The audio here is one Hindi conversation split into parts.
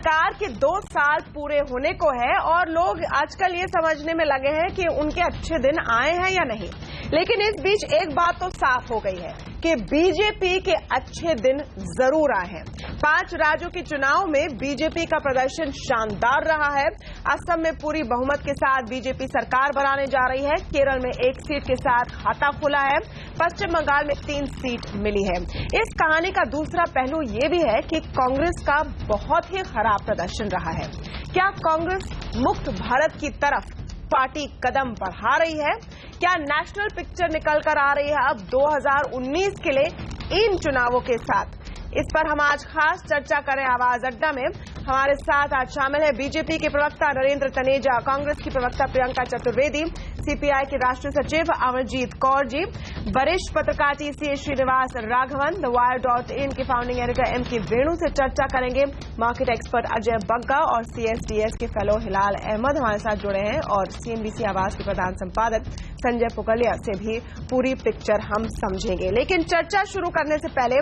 सरकार के 2 साल पूरे होने को है और लोग आजकल ये समझने में लगे हैं कि उनके अच्छे दिन आए हैं या नहीं। लेकिन इस बीच एक बात तो साफ हो गई है कि बीजेपी के अच्छे दिन जरूर आए हैं। 5 राज्यों के चुनाव में बीजेपी का प्रदर्शन शानदार रहा है। असम में पूरी बहुमत के साथ बीजेपी सरकार बनाने जा रही है। केरल में 1 सीट के साथ खाता खुला है। पश्चिम बंगाल में 3 सीट मिली है। इस कहानी का दूसरा पहलू ये भी है कि कांग्रेस का बहुत ही खराब प्रदर्शन रहा है। क्या कांग्रेस मुक्त भारत की तरफ पार्टी कदम बढ़ा रही है? क्या नेशनल पिक्चर निकल कर आ रही है अब 2019 के लिए इन चुनावों के साथ? इस पर हम आज खास चर्चा करें आवाज अड्डा में। हमारे साथ आज शामिल है बीजेपी के प्रवक्ता नरेंद्र तनेजा, कांग्रेस की प्रवक्ता प्रियंका चतुर्वेदी, सीपीआई के राष्ट्रीय सचिव अमरजीत कौर जी, वरिष्ठ पत्रकार टीसी श्रीनिवास राघवन, द वायर.in के फाउंडिंग एडिटर एम.के. वेणु से चर्चा करेंगे। मार्केट एक्सपर्ट अजय बग्गा और सीएसडीएस के फेलो हिलाल अहमद हमारे साथ जुड़े हैं और सीएनबीसी आवाज के प्रधान संपादक संजय पुगलिया से भी पूरी पिक्चर हम समझेंगे। लेकिन चर्चा शुरू करने से पहले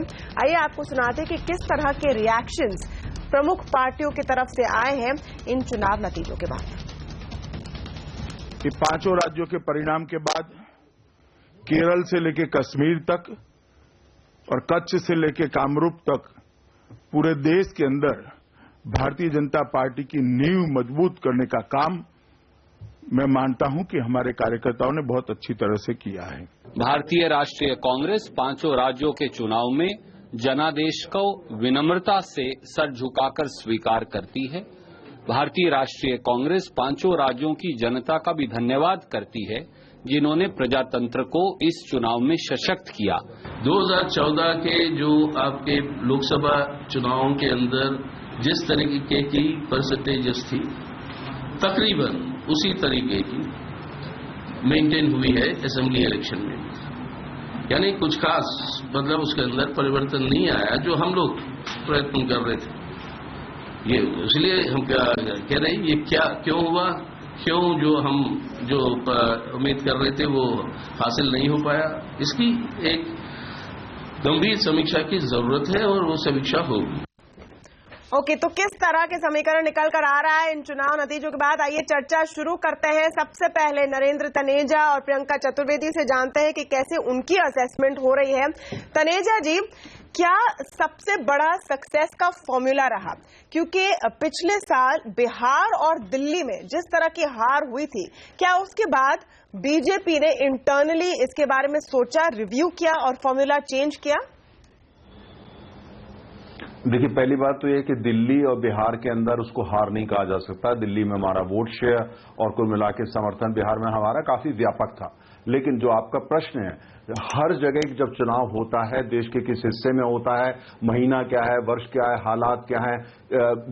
आइए आपको सुनाते कि किस तरह के रिएक्शंस प्रमुख पार्टियों की तरफ से आए हैं इन चुनाव नतीजों के बाद। कि 5 राज्यों के परिणाम के बाद केरल से लेकर कश्मीर तक और कच्छ से लेकर कामरूप तक पूरे देश के अंदर भारतीय जनता पार्टी की नींव मजबूत करने का काम मैं मानता हूं कि हमारे कार्यकर्ताओं ने बहुत अच्छी तरह से किया है। भारतीय राष्ट्रीय कांग्रेस 5 राज्यों के चुनाव में जनादेश को विनम्रता से सर झुकाकर स्वीकार करती है। भारतीय राष्ट्रीय कांग्रेस 5 राज्यों की जनता का भी धन्यवाद करती है जिन्होंने प्रजातंत्र को इस चुनाव में सशक्त किया। 2014 के जो आपके लोकसभा चुनावों के अंदर जिस तरीके की परसेंटेजेस थी तकरीबन उसी तरीके की मेंटेन हुई है असेंबली इलेक्शन में। यानी कुछ खास मतलब उसके अंदर परिवर्तन नहीं आया जो हम लोग प्रयत्न कर रहे थे। ये इसलिए हम क्या कह रहे हैं, ये क्या क्यों हुआ, क्यों जो उम्मीद कर रहे थे वो हासिल नहीं हो पाया, इसकी एक गंभीर समीक्षा की जरूरत है और वो समीक्षा होगी। ओके, तो किस तरह के समीकरण निकल कर आ रहा है इन चुनाव नतीजों के बाद? आइए चर्चा शुरू करते हैं। सबसे पहले नरेंद्र तनेजा और प्रियंका चतुर्वेदी से जानते हैं कि कैसे उनकी असेसमेंट हो रही है। तनेजा जी, क्या सबसे बड़ा सक्सेस का फॉर्मूला रहा? क्योंकि पिछले साल बिहार और दिल्ली में जिस तरह की हार हुई थी, क्या उसके बाद बीजेपी ने इंटरनली इसके बारे में सोचा, रिव्यू किया और फॉर्मूला चेंज किया? देखिए, पहली बात तो यह कि दिल्ली और बिहार के अंदर उसको हार नहीं कहा जा सकता। दिल्ली में हमारा वोट शेयर और कुल मिला के समर्थन बिहार में हमारा काफी व्यापक था। लेकिन जो आपका प्रश्न है, हर जगह जब चुनाव होता है, देश के किस हिस्से में होता है, महीना क्या है, वर्ष क्या है, हालात क्या है,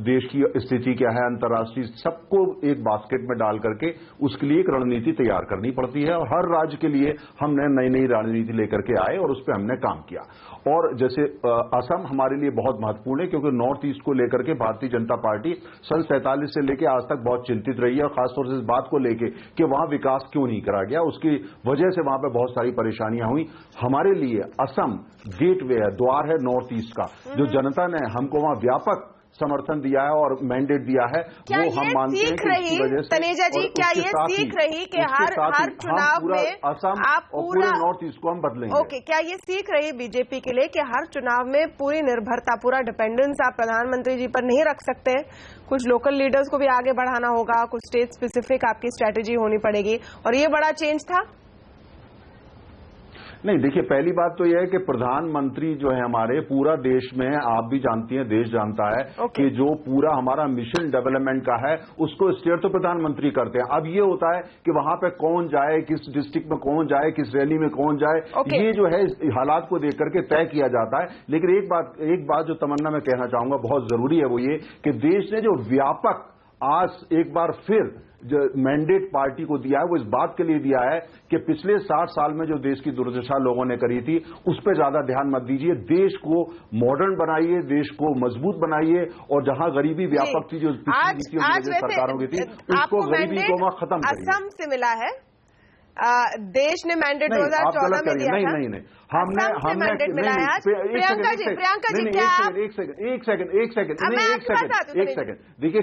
देश की स्थिति क्या है, अंतर्राष्ट्रीय, सबको एक बास्केट में डाल करके उसके लिए एक रणनीति तैयार करनी पड़ती है। और हर राज्य के लिए हमने नई नई रणनीति लेकर के आए और उस पर हमने काम किया। और जैसे असम हमारे लिए बहुत महत्वपूर्ण है क्योंकि नॉर्थ ईस्ट को लेकर के भारतीय जनता पार्टी सन 47 से लेकर आज तक बहुत चिंतित रही है और खासतौर से इस बात को लेकर कि वहां विकास क्यों नहीं करा गया, उसकी वजह से वहां पे बहुत सारी परेशानियां हुई। हमारे लिए असम गेटवे है, द्वार है नॉर्थ ईस्ट का। जो जनता ने हमको वहां व्यापक समर्थन दिया है और मैंडेट दिया है, वो हम मानते हैं कि इसकी वजह से। तनेजा जी, क्या ये सीख रही कि हर चुनाव में असम आप और पूरे नॉर्थ ईस्ट को हम बदलेंगे? ओके, क्या ये सीख रही बीजेपी के लिए कि हर चुनाव में पूरी निर्भरता, पूरा डिपेंडेंस आप प्रधानमंत्री जी पर नहीं रख सकते? कुछ लोकल लीडर्स को भी आगे बढ़ाना होगा, कुछ स्टेट स्पेसिफिक आपकी स्ट्रेटेजी होनी पड़ेगी, और ये बड़ा चेंज था? नहीं, देखिए, पहली बात तो यह है कि प्रधानमंत्री जो है हमारे पूरा देश में, आप भी जानती हैं, देश जानता है कि जो पूरा हमारा मिशन डेवलपमेंट का है उसको स्टेयर तो प्रधानमंत्री करते हैं। अब ये होता है कि वहां पे कौन जाए, किस डिस्ट्रिक्ट में कौन जाए, किस रैली में कौन जाए, ये जो है हालात को देख करके तय किया जाता है। लेकिन एक बात जो तमन्ना मैं कहना चाहूंगा बहुत जरूरी है, वो ये कि देश ने जो व्यापक आज एक बार फिर जो मैंडेट पार्टी को दिया है, वो इस बात के लिए दिया है कि पिछले 60 साल में जो देश की दुर्दशा लोगों ने करी थी उस पर ज्यादा ध्यान मत दीजिए। देश को मॉडर्न बनाइए, देश को मजबूत बनाइए, और जहां गरीबी व्यापक थी, जो पिछली नीतियों की वजह सरकारों की थी, उसको गरीबी को वहां खत्म करिए। असम से मिला है, देश ने मैंडेट 2014 में दिया था। नहीं हमने मैंडेट मिला है आज। प्रियंका जी क्या एक सेकंड देखिए,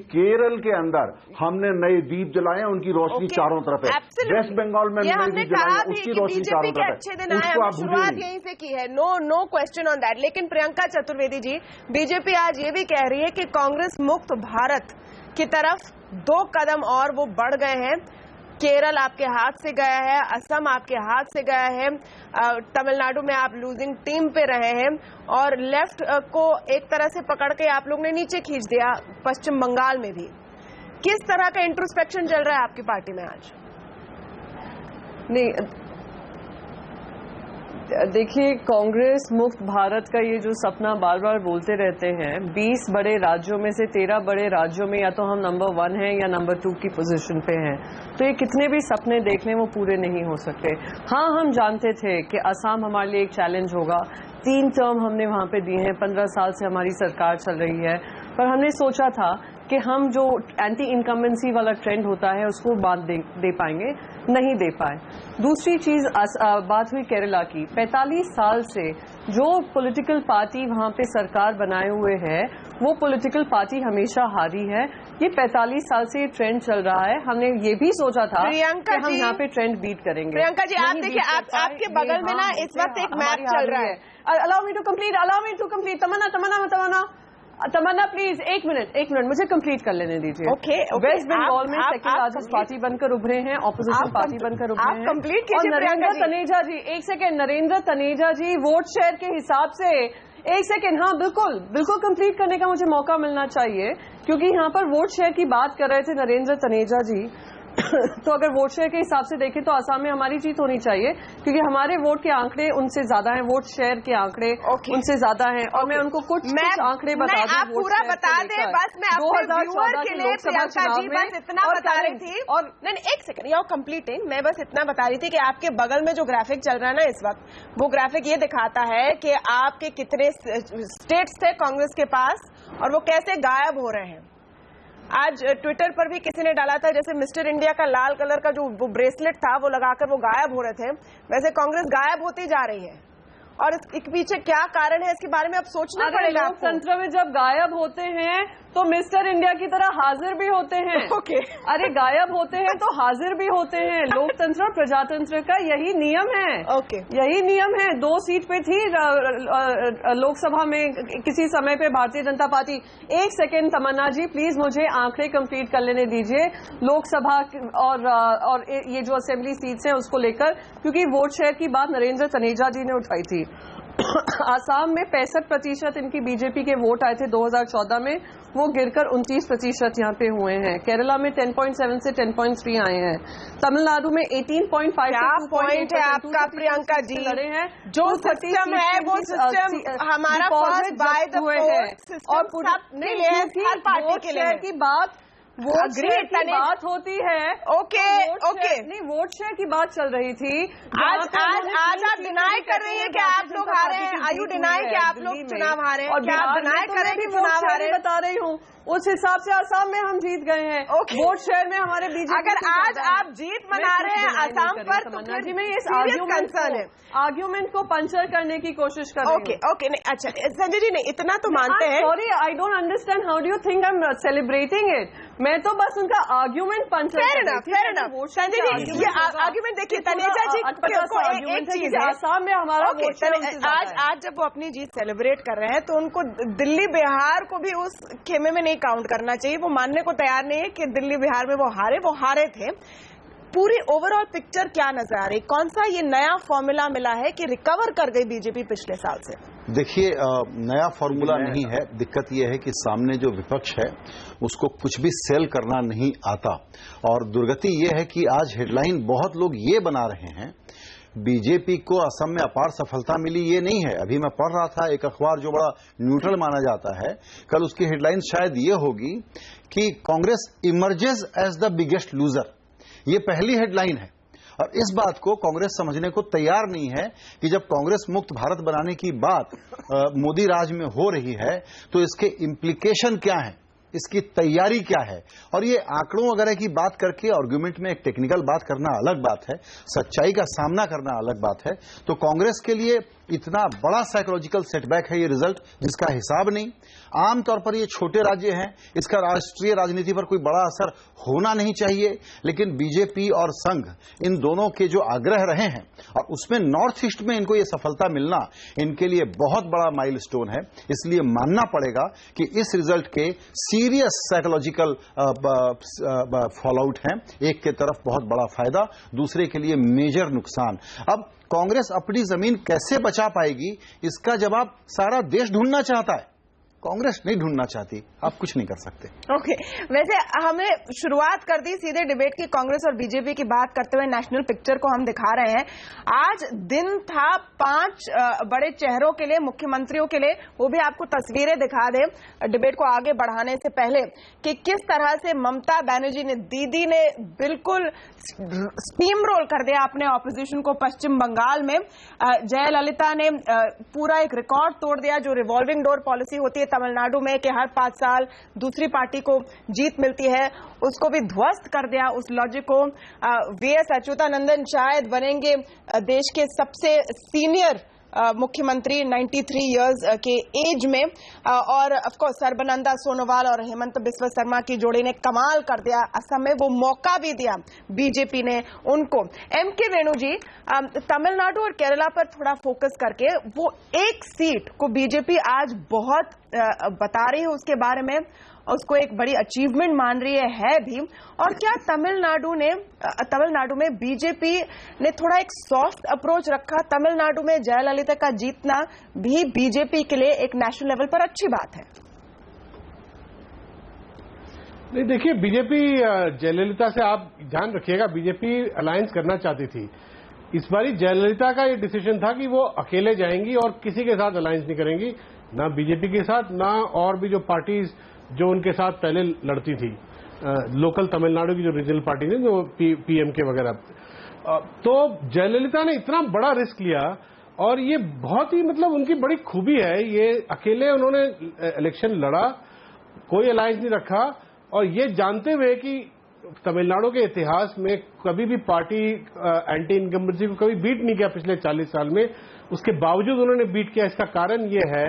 केरल के अंदर हमने नए दीप जलाए हैं, उनकी रोशनी चारों तरफ है। वेस्ट बंगाल में नए दीप जलाए हैं, उसकी रोशनी चारों तरफ है। अच्छे दिन आए, शुरुआत यहीं से की है, नो क्वेश्चन ऑन दैट। लेकिन प्रियंका चतुर्वेदी जी, बीजेपी आज ये भी कह रही है कि कांग्रेस मुक्त भारत की तरफ 2 कदम और वो बढ़ गए हैं। केरल आपके हाथ से गया है, असम आपके हाथ से गया है, तमिलनाडु में आप लूजिंग टीम पे रहे हैं, और लेफ्ट को एक तरह से पकड़ के आप लोग ने नीचे खींच दिया पश्चिम बंगाल में भी। किस तरह का इंट्रोस्पेक्शन चल रहा है आपकी पार्टी में आज? नहीं, देखिए, कांग्रेस मुक्त भारत का ये जो सपना बार बार बोलते रहते हैं, 20 बड़े राज्यों में से 13 बड़े राज्यों में या तो हम नंबर 1 हैं या नंबर 2 की पोजीशन पे हैं, तो ये कितने भी सपने देख लें वो पूरे नहीं हो सकते। हाँ, हम जानते थे कि असम हमारे लिए एक चैलेंज होगा। 3 टर्म हमने वहां पे दिए हैं, 15 साल से हमारी सरकार चल रही है, पर हमने सोचा था कि हम जो एंटी इनकम्बेंसी वाला ट्रेंड होता है उसको बात दे पाएंगे, नहीं दे पाए। दूसरी चीज, बात हुई केरला की। 45 साल से जो पॉलिटिकल पार्टी वहां पे सरकार बनाए हुए है, वो पॉलिटिकल पार्टी हमेशा हारी है। ये 45 साल से ये ट्रेंड चल रहा है। हमने ये भी सोचा था कि हम यहाँ पे ट्रेंड बीट करेंगे। प्रियंका जी, आप देखिए, आपके बगल में ना इस वक्त एक मैच चल रहा है। Allow me to complete. Tamanna please, एक मिनट मुझे कंप्लीट कर लेने दीजिए। ओके, वेस्ट बंगाल में सेकंड लार्जेस्ट पार्टी बनकर उभरे हैं, ऑपोजिशन पार्टी बनकर उभरे हैं। कंप्लीट और नरेंद्र तनेजा जी, एक सेकंड, नरेंद्र तनेजा जी वोट शेयर के हिसाब से, एक सेकंड, हाँ बिल्कुल कंप्लीट करने का मुझे मौका मिलना चाहिए, क्योंकि यहाँ पर वोट शेयर की बात कर रहे थे नरेंद्र तनेजा जी। तो अगर वोट शेयर के हिसाब से देखें तो असम में हमारी जीत होनी चाहिए, क्योंकि हमारे वोट के आंकड़े उनसे ज्यादा हैं, वोट शेयर के आंकड़े उनसे ज्यादा हैं। और मैं उनको कुछ आंकड़े बता दूं, आप पूरा बता दें बस। मैं 2014 के लिए प्रियंका जी बस इतना बता रही थी, और नहीं, एक सेकंड, यू कंप्लीटिंग। मैं बस इतना बता रही थी कि आपके बगल में जो ग्राफिक चल रहा है ना इस वक्त, वो ग्राफिक ये दिखाता है कि आपके कितने स्टेट्स थे कांग्रेस के पास और वो कैसे गायब हो रहे हैं। आज ट्विटर पर भी किसी ने डाला था, जैसे मिस्टर इंडिया का लाल कलर का जो वो ब्रेसलेट था वो लगाकर वो गायब हो रहे थे, वैसे कांग्रेस गायब होती जा रही है। और इसके पीछे क्या कारण है, इसके बारे में अब सोचना पड़ेगा। लोकतंत्र में जब गायब होते हैं तो मिस्टर इंडिया की तरह हाजिर भी होते हैं। ओके। अरे गायब होते हैं तो हाजिर भी होते हैं। लोकतंत्र और प्रजातंत्र का यही नियम है। ओके, यही नियम है। 2 सीट पे थी लोकसभा में किसी समय पे भारतीय जनता पार्टी। एक सेकेंड तमन्ना जी, प्लीज मुझे आंकड़े कंप्लीट कर लेने दीजिए लोकसभा और ये जो असेंबली सीट्स हैं उसको लेकर, क्योंकि वोट शेयर की बात नरेंद्र तनेजा जी ने उठाई थी। आसाम में 65% इनकी बीजेपी के वोट आए थे 2014 में, वो गिरकर 29% यहाँ पे हुए हैं। केरला में 10.7 से 10.3 आए हैं। तमिलनाडु में 18.5 क्या पॉइंट है आपका प्रियंका जी? जो सिस्टम है वो सिस्टम हमारा first by the post system her party के लिए की बात वोट शेयर की बात होती है। ओके, नहीं, वोट शेयर की बात चल रही थी। आज आप डिनाई कर रही है कि आप लोग हारे हैं। आर यू डिनाई कि आप लोग चुनाव हारे हैं? और क्या आप डिनाई कर रहे हैं कि चुनाव हारे? बता रही हूँ, उस हिसाब से असम में हम जीत गए हैं। वोट शेयर में हमारे बीजेपी। अगर आज आप जीत मना रहे हैं असम पर, तो जी मैं ये आर्ग्यूमेंट को पंचर करने की कोशिश कर रही हूँ। ओके, नहीं, अच्छा संजय जी, नहीं, इतना तो मानते हैं। Sorry, I don't understand how do you think I am celebrating it. मैं तो बस उनका argument puncture fair enough. Sanjay ji, ये आर्ग्यूमेंट देखिए, तनेजा जी को एक चीज है, आसाम में हमारा आज जब वो अपनी जीत सेलिब्रेट कर रहे हैं तो उनको दिल्ली बिहार को भी उस खेमे में नहीं काउंट करना चाहिए। वो मानने को तैयार नहीं है कि दिल्ली बिहार में वो हारे थे। पूरी ओवरऑल पिक्चर क्या नजर आ रही? कौन सा ये नया फॉर्मूला मिला है कि रिकवर कर गई बीजेपी पिछले साल से? देखिए, नया फॉर्मूला नहीं है। दिक्कत यह है कि सामने जो विपक्ष है उसको कुछ भी सेल करना नहीं आता। और दुर्गति यह है कि आज हेडलाइन बहुत लोग ये बना रहे हैं बीजेपी को असम में अपार सफलता मिली, ये नहीं है। अभी मैं पढ़ रहा था एक अखबार जो बड़ा न्यूट्रल माना जाता है, कल उसकी हेडलाइन शायद ये होगी कि Congress emerges as the biggest loser. ये पहली हेडलाइन है और इस बात को कांग्रेस समझने को तैयार नहीं है कि जब कांग्रेस मुक्त भारत बनाने की बात मोदी राज में हो रही है तो इसके इम्प्लीकेशन क्या हैं। इसकी तैयारी क्या है। और ये आंकड़ों वगैरह की बात करके आर्गुमेंट में एक टेक्निकल बात करना अलग बात है, सच्चाई का सामना करना अलग बात है। तो कांग्रेस के लिए इतना बड़ा साइकोलॉजिकल सेटबैक है ये रिजल्ट, जिसका हिसाब नहीं। आमतौर पर ये छोटे राज्य हैं, इसका राष्ट्रीय राजनीति पर कोई बड़ा असर होना नहीं चाहिए, लेकिन बीजेपी और संघ इन दोनों के जो आग्रह रहे हैं और उसमें नॉर्थ ईस्ट में इनको ये सफलता मिलना इनके लिए बहुत बड़ा माइलस्टोन है। इसलिए मानना पड़ेगा कि इस रिजल्ट के सीरियस साइकोलॉजिकल फॉलोआउट हैं। एक के तरफ बहुत बड़ा फायदा, दूसरे के लिए मेजर नुकसान। अब कांग्रेस अपनी जमीन कैसे बचा पाएगी, इसका जवाब सारा देश ढूंढना चाहता है, कांग्रेस नहीं ढूंढना चाहती। आप कुछ नहीं कर सकते। ओके, वैसे हमने शुरुआत कर दी सीधे डिबेट की कांग्रेस और बीजेपी की बात करते हुए। नेशनल पिक्चर को हम दिखा रहे हैं। आज दिन था 5 बड़े चेहरों के लिए, मुख्यमंत्रियों के लिए। वो भी आपको तस्वीरें दिखा दें डिबेट को आगे बढ़ाने से पहले कि किस तरह से ममता बनर्जी ने, दीदी ने बिल्कुल स्टीम रोल कर दिया अपने ऑपोजिशन को पश्चिम बंगाल में। जयललिता ने पूरा एक रिकॉर्ड तोड़ दिया, जो रिवॉल्विंग डोर पॉलिसी होती है तमिलनाडु में कि हर 5 साल दूसरी पार्टी को जीत मिलती है, उसको भी ध्वस्त कर दिया उस लॉजिक को। वीएस अच्युतानंदन शायद बनेंगे देश के सबसे सीनियर मुख्यमंत्री 93 इयर्स के एज में। और ऑफ कोर्स सर्बानंद सोनोवाल और हेमंत बिस्वा शर्मा की जोड़ी ने कमाल कर दिया असम में, वो मौका भी दिया बीजेपी ने उनको। एमके वेणु जी, तमिलनाडु और केरला पर थोड़ा फोकस करके, वो एक सीट को बीजेपी आज बहुत बता रही है उसके बारे में, उसको एक बड़ी अचीवमेंट मान रही है भी। और क्या तमिलनाडु में बीजेपी ने थोड़ा एक सॉफ्ट अप्रोच रखा? तमिलनाडु में जयललिता का जीतना भी बीजेपी के लिए एक नेशनल लेवल पर अच्छी बात है। नहीं, देखिए, बीजेपी जयललिता से, आप ध्यान रखिएगा, बीजेपी अलायंस करना चाहती थी। इस बारी जयललिता का ये डिसीजन था कि वो अकेले जाएंगी और किसी के साथ अलायंस नहीं करेंगी, ना बीजेपी के साथ, ना और भी जो पार्टीज जो उनके साथ पहले लड़ती थी, लोकल तमिलनाडु की जो रीजनल पार्टी थी, जो पीएमके वगैरह। तो जयललिता ने इतना बड़ा रिस्क लिया और ये बहुत ही, मतलब, उनकी बड़ी खूबी है। ये अकेले उन्होंने इलेक्शन लड़ा, कोई अलायंस नहीं रखा, और ये जानते हुए कि तमिलनाडु के इतिहास में कभी भी पार्टी एंटी इनकम्बेंसी को कभी बीट नहीं किया पिछले 40 साल में, उसके बावजूद उन्होंने बीट किया। इसका कारण ये है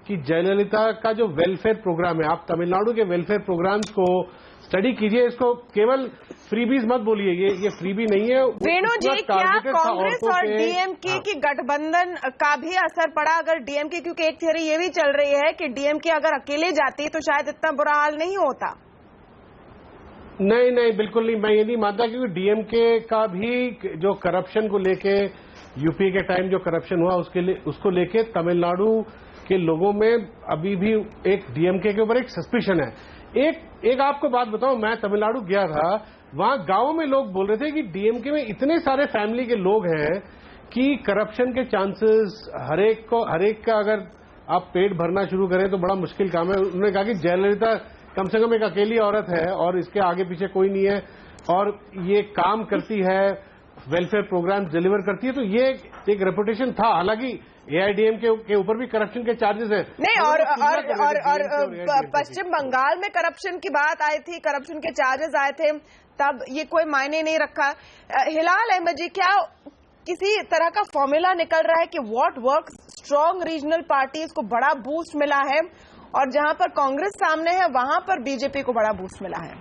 कि जयललिता का जो वेलफेयर प्रोग्राम है, आप तमिलनाडु के वेलफेयर प्रोग्राम्स को स्टडी कीजिए, इसको केवल फ्रीबीज मत बोलिए, ये फ्रीबी नहीं है। वेणु जी, क्या कांग्रेस और डीएमके की गठबंधन का भी असर पड़ा? अगर डीएमके, क्योंकि एक थियरी ये भी चल रही है कि डीएमके अगर अकेले जाती तो शायद इतना बुरा हाल नहीं होता। नहीं, बिल्कुल नहीं, मैं ये नहीं मानता, क्योंकि डीएमके का भी जो करप्शन को लेके, यूपी के टाइम जो करप्शन हुआ उसको लेके तमिलनाडु के लोगों में अभी भी एक डीएमके के ऊपर एक सस्पिशन है। एक आपको बात बताऊं, मैं तमिलनाडु गया था, वहां गांवों में लोग बोल रहे थे कि डीएमके में इतने सारे फैमिली के लोग हैं कि करप्शन के चांसेस हर एक का अगर आप पेट भरना शुरू करें तो बड़ा मुश्किल काम है। उन्होंने कहा कि जयललिता कम से कम एक अकेली औरत है और इसके आगे पीछे कोई नहीं है, और ये काम करती है, वेलफेयर प्रोग्राम डिलीवर करती है, तो ये एक रेपुटेशन था। हालांकि एआईडीएम के ऊपर भी करप्शन के चार्जेस हैं। नहीं, और पश्चिम बंगाल में करप्शन की बात आई थी, करप्शन के चार्जेस आए थे, तब ये कोई मायने नहीं रखा। हिलाल अहमद जी, क्या किसी तरह का फॉर्मूला निकल रहा है कि what works? Strong regional parties को बड़ा बूस्ट मिला है और जहां पर कांग्रेस सामने है वहां पर बीजेपी को बड़ा बूस्ट मिला है।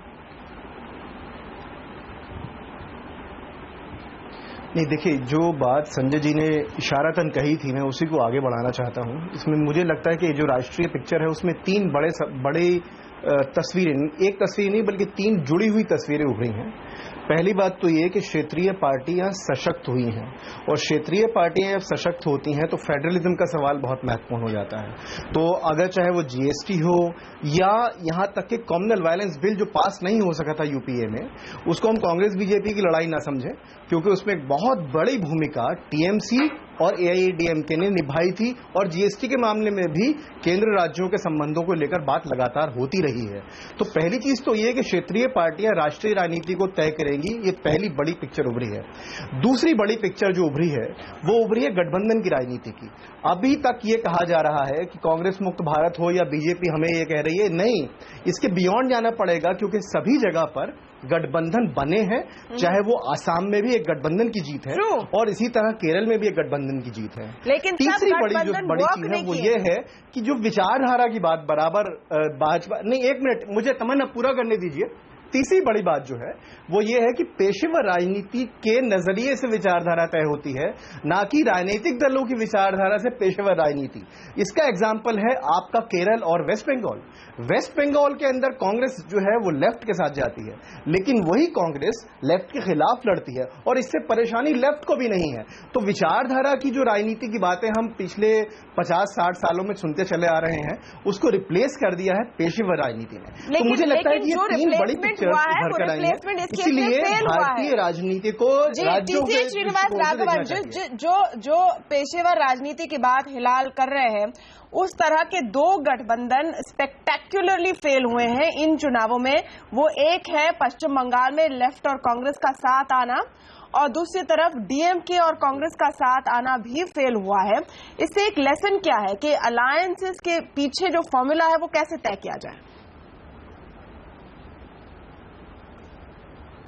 नहीं, देखिए, जो बात संजय जी ने इशारतन कही थी, मैं उसी को आगे बढ़ाना चाहता हूं। इसमें मुझे लगता है कि जो राष्ट्रीय पिक्चर है उसमें 3 बड़े तस्वीरें, एक तस्वीर नहीं बल्कि 3 जुड़ी हुई तस्वीरें उभरी हैं। पहली बात तो ये कि क्षेत्रीय पार्टियां सशक्त हुई हैं, और क्षेत्रीय पार्टियां जब सशक्त होती हैं तो फेडरलिज्म का सवाल बहुत महत्वपूर्ण हो जाता है। तो अगर चाहे वो जीएसटी हो या यहां तक कि कम्युनल वायलेंस बिल जो पास नहीं हो सका था यूपीए में, उसको हम कांग्रेस बीजेपी की लड़ाई ना समझें, क्योंकि उसमें एक बहुत बड़ी भूमिका टीएमसी और एआईएडीएमके ने निभाई थी, और जीएसटी के मामले में भी केंद्र राज्यों के संबंधों को लेकर बात लगातार होती रही रही है। तो पहली चीज तो ये है कि क्षेत्रीय पार्टियां राष्ट्रीय राजनीति को तय करेंगी, ये पहली बड़ी पिक्चर उभरी है। दूसरी बड़ी पिक्चर जो उभरी है वो उभरी है गठबंधन की राजनीति की। अभी तक ये कहा जा रहा है कि कांग्रेस मुक्त भारत हो या बीजेपी हमें ये कह रही है, नहीं, इसके बियॉन्ड जाना पड़ेगा, क्योंकि सभी जगह पर गठबंधन बने हैं, चाहे वो आसाम में भी एक गठबंधन की जीत है और इसी तरह केरल में भी एक गठबंधन की जीत है। लेकिन तीसरी बड़ी चीज है वो ये है कि जो विचारधारा की बात बराबर भाजपा नहीं, एक मिनट मुझे तमन्ना पूरा करने दीजिए। तीसरी बड़ी बात जो है वो ये है कि पेशेवर राजनीति के नजरिए से विचारधारा तय होती है, ना कि राजनीतिक दलों की विचारधारा से पेशेवर राजनीति। इसका एग्जाम्पल है आपका केरल और वेस्ट बंगाल। वेस्ट बंगाल के अंदर कांग्रेस जो है वो लेफ्ट के साथ जाती है, लेकिन वही कांग्रेस लेफ्ट के खिलाफ लड़ती है और इससे परेशानी लेफ्ट को भी नहीं है। तो विचारधारा की जो राजनीति की बातें हम पिछले 50-60 सालों में सुनते चले आ रहे हैं, उसको रिप्लेस कर दिया है पेशेवर राजनीति ने। तो मुझे लगता है कि ये तीन बड़ी पिक्चर उभर कर आई है, इसलिए भारतीय राजनीति को राज्यों के श्रीनिवास राघवन जो पेशेवर राजनीति की बात हिलाल कर रहे हैं, उस तरह के दो गठबंधन स्पेक्टेक्युलरली फेल हुए हैं इन चुनावों में। वो एक है पश्चिम बंगाल में लेफ्ट और कांग्रेस का साथ आना, और दूसरी तरफ डीएमके और कांग्रेस का साथ आना भी फेल हुआ है। इससे एक लेसन क्या है कि अलायंसेस के पीछे जो फॉर्मूला है वो कैसे तय किया जाए?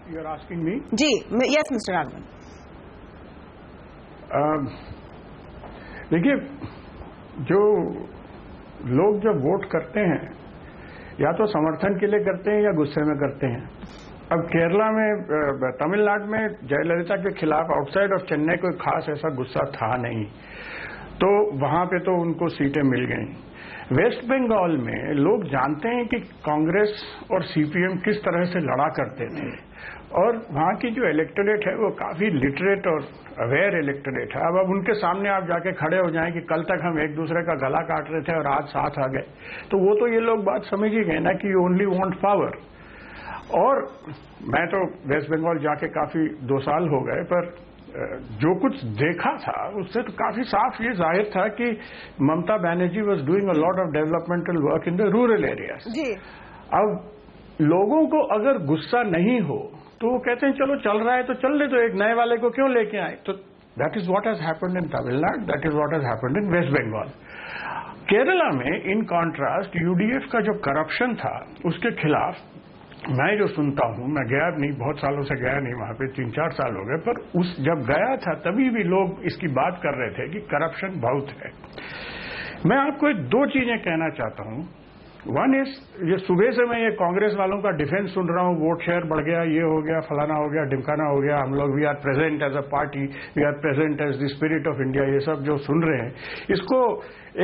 You are asking me? जी, यस मिस्टर राघवन। देखिए, जो लोग जब वोट करते हैं या तो समर्थन के लिए करते हैं या गुस्से में करते हैं। अब केरला में, तमिलनाडु में जयललिता के खिलाफ आउटसाइड ऑफ चेन्नई कोई खास ऐसा गुस्सा था नहीं, तो वहां पे तो उनको सीटें मिल गई। वेस्ट बंगाल में लोग जानते हैं कि कांग्रेस और सीपीएम किस तरह से लड़ा करते थे, और वहां की जो इलेक्टोरेट है वो काफी लिटरेट और अवेयर इलेक्टोरेट है। अब उनके सामने आप जाके खड़े हो जाएं कि कल तक हम एक दूसरे का गला काट रहे थे और आज साथ आ गए, तो वो तो ये लोग बात समझ ही गए ना कि यू ओनली वांट पावर। और मैं तो वेस्ट बंगाल जाके काफी 2 साल हो गए, पर जो कुछ देखा था उससे तो काफी साफ ये जाहिर था कि Mamata Banerjee was doing a lot of developmental work in the rural areas. अब लोगों को अगर गुस्सा नहीं हो तो वो कहते हैं चलो चल रहा है तो चल ले, तो एक नए वाले को क्यों लेके आए। तो that is what has happened in Tamil Nadu, that is what has happened in West Bengal. Kerala में इन कॉन्ट्रास्ट यूडीएफ का जो करप्शन था उसके खिलाफ मैं जो सुनता हूं, मैं गया नहीं, बहुत सालों से गया नहीं वहां पे, 3-4 साल हो गए, पर जब गया था तभी भी लोग इसकी बात कर रहे थे कि करप्शन बहुत है। मैं आपको 2 चीजें कहना चाहता हूं। वन इज, ये सुबह से मैं ये कांग्रेस वालों का डिफेंस सुन रहा हूं, वोट शेयर बढ़ गया, ये हो गया, फलाना हो गया, ढिमकाना हो गया, हम लोग we are present as a party, we are present as the spirit of India, ये सब जो सुन रहे हैं, इसको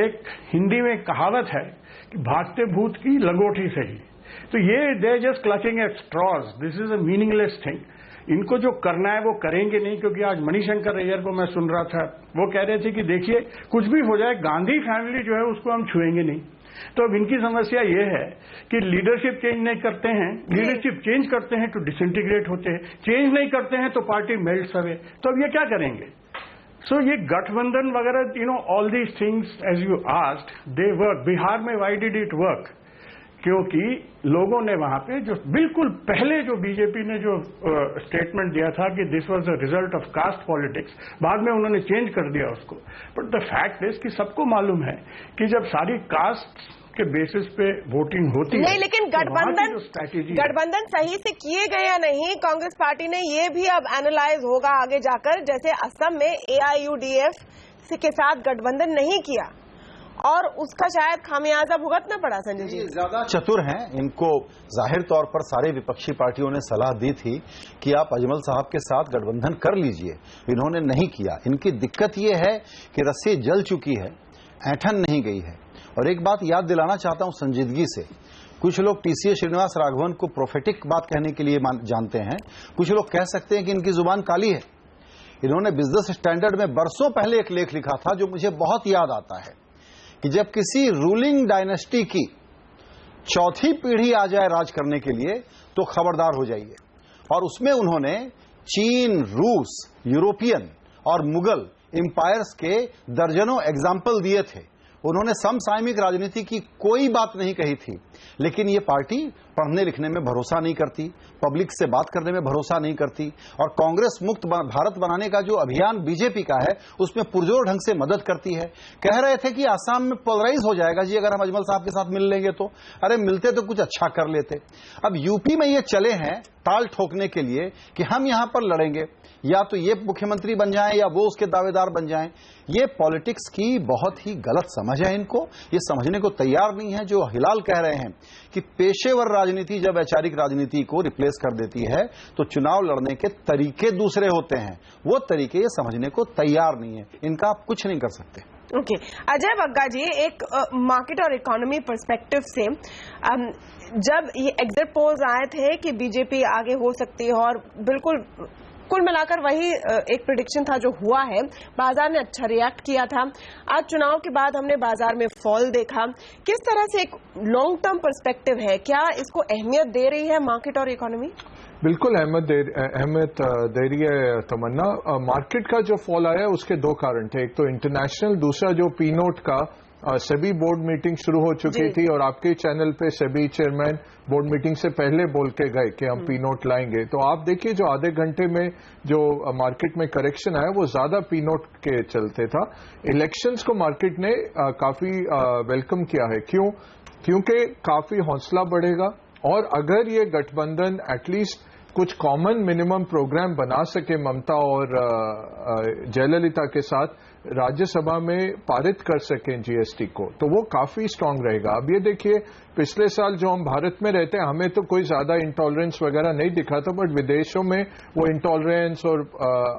एक हिंदी में कहावत है कि भागते भूत की लंगोटी सही। तो ये they just clutching at straws, this is a meaningless thing. इनको जो करना है वो करेंगे नहीं, क्योंकि आज मणिशंकर अय्यर को मैं सुन रहा था, वो कह रहे थे कि देखिए कुछ भी हो जाए, गांधी फैमिली जो है उसको हम छुएंगे नहीं। तो अब इनकी समस्या ये है कि लीडरशिप चेंज नहीं करते हैं, लीडरशिप चेंज करते हैं तो डिसइंटीग्रेट होते हैं, चेंज नहीं करते हैं तो पार्टी मेल्ट्स अवे। तो अब ये क्या करेंगे? सो ये गठबंधन वगैरह, you know, all these things as you asked, they work. Bihar में व्हाई डिड इट वर्क? क्योंकि लोगों ने वहां पे जो बिल्कुल पहले जो बीजेपी ने जो स्टेटमेंट दिया था कि this was the result of caste politics, बाद में उन्होंने चेंज कर दिया उसको। बट द फैक्ट इज कि सबको मालूम है कि जब सारी कास्ट के बेसिस पे वोटिंग होती है, नहीं, लेकिन गठबंधन सही से किए गए या नहीं, कांग्रेस पार्टी ने ये भी अब एनालाइज होगा आगे जाकर। जैसे असम में एआईयूडीएफ के साथ गठबंधन नहीं किया और उसका शायद खामियाजा भुगतना पड़ा। संजय जी ज्यादा चतुर हैं, इनको जाहिर तौर पर सारे विपक्षी पार्टियों ने सलाह दी थी कि आप अजमल साहब के साथ गठबंधन कर लीजिए, इन्होंने नहीं किया। इनकी दिक्कत यह है कि रस्सी जल चुकी है, ऐंठन नहीं गई है। और एक बात याद दिलाना चाहता हूं संजीदगी से, कुछ लोग टीसीए श्रीनिवास राघवन को प्रोफेटिक बात कहने के लिए जानते हैं, कुछ लोग कह सकते हैं कि इनकी जुबान काली है। इन्होंने बिजनेस स्टैंडर्ड में बरसों पहले एक लेख लिखा था जो मुझे बहुत याद आता है कि जब किसी रूलिंग डायनेस्टी की 4थी पीढ़ी आ जाए राज करने के लिए तो खबरदार हो जाइए। और उसमें उन्होंने चीन, रूस, यूरोपियन और मुगल एम्पायर्स के दर्जनों एग्जाम्पल दिए थे। उन्होंने समसामयिक राजनीति की कोई बात नहीं कही थी, लेकिन ये पार्टी पढ़ने लिखने में भरोसा नहीं करती, पब्लिक से बात करने में भरोसा नहीं करती, और कांग्रेस मुक्त भारत बनाने का जो अभियान बीजेपी का है उसमें पुरजोर ढंग से मदद करती है। कह रहे थे कि आसाम में पोलराइज हो जाएगा जी अगर हम अजमल साहब के साथ मिल लेंगे तो। अरे मिलते तो कुछ अच्छा कर लेते। अब यूपी में ये चले हैं ताल ठोकने के लिए कि हम यहां पर लड़ेंगे, या तो ये मुख्यमंत्री बन जाएं या वो उसके दावेदार बन जाएं। ये पॉलिटिक्स की बहुत ही गलत समझ है, इनको ये समझने को तैयार नहीं है। जो हिलाल कह रहे हैं कि पेशेवर राजनीति जब वैचारिक राजनीति को रिप्लेस कर देती है तो चुनाव लड़ने के तरीके दूसरे होते हैं, वो तरीके ये समझने को तैयार नहीं है। इनका आप कुछ नहीं कर सकते। ओके, अजय बग्गा जी, एक मार्केट और इकोनॉमी पर्सपेक्टिव से जब ये एग्जिट पोल्स आए थे कि बीजेपी आगे हो सकती है, और बिल्कुल कुल मिलाकर वही एक प्रेडिक्शन था जो हुआ है, बाजार ने अच्छा रिएक्ट किया था। आज चुनाव के बाद हमने बाजार में फॉल देखा। किस तरह से एक लॉन्ग टर्म पर्सपेक्टिव है, क्या इसको अहमियत दे रही है मार्केट और इकोनॉमी? बिल्कुल अहमियत दे रही है तमन्ना। मार्केट का जो फॉल आया है उसके दो कारण थे, एक तो इंटरनेशनल, दूसरा जो पी नोट का सेबी बोर्ड मीटिंग शुरू हो चुकी थी और आपके चैनल पे सेबी चेयरमैन बोर्ड मीटिंग से पहले बोल के गए कि हम पी नोट लाएंगे। तो आप देखिए जो आधे घंटे में जो मार्केट में करेक्शन आया वो ज्यादा पी नोट के चलते था। इलेक्शंस को मार्केट ने काफी वेलकम किया है। क्यों? क्योंकि काफी हौसला बढ़ेगा, और अगर ये गठबंधन एटलीस्ट कुछ कॉमन मिनिमम प्रोग्राम बना सके ममता और जयललिता के साथ, राज्यसभा में पारित कर सकें जीएसटी को, तो वो काफी स्ट्रांग रहेगा। अब ये देखिए पिछले साल जो हम भारत में रहते हैं हमें तो कोई ज्यादा इंटॉलरेंस वगैरह नहीं दिखा था, बट विदेशों में वो इंटॉलरेंस और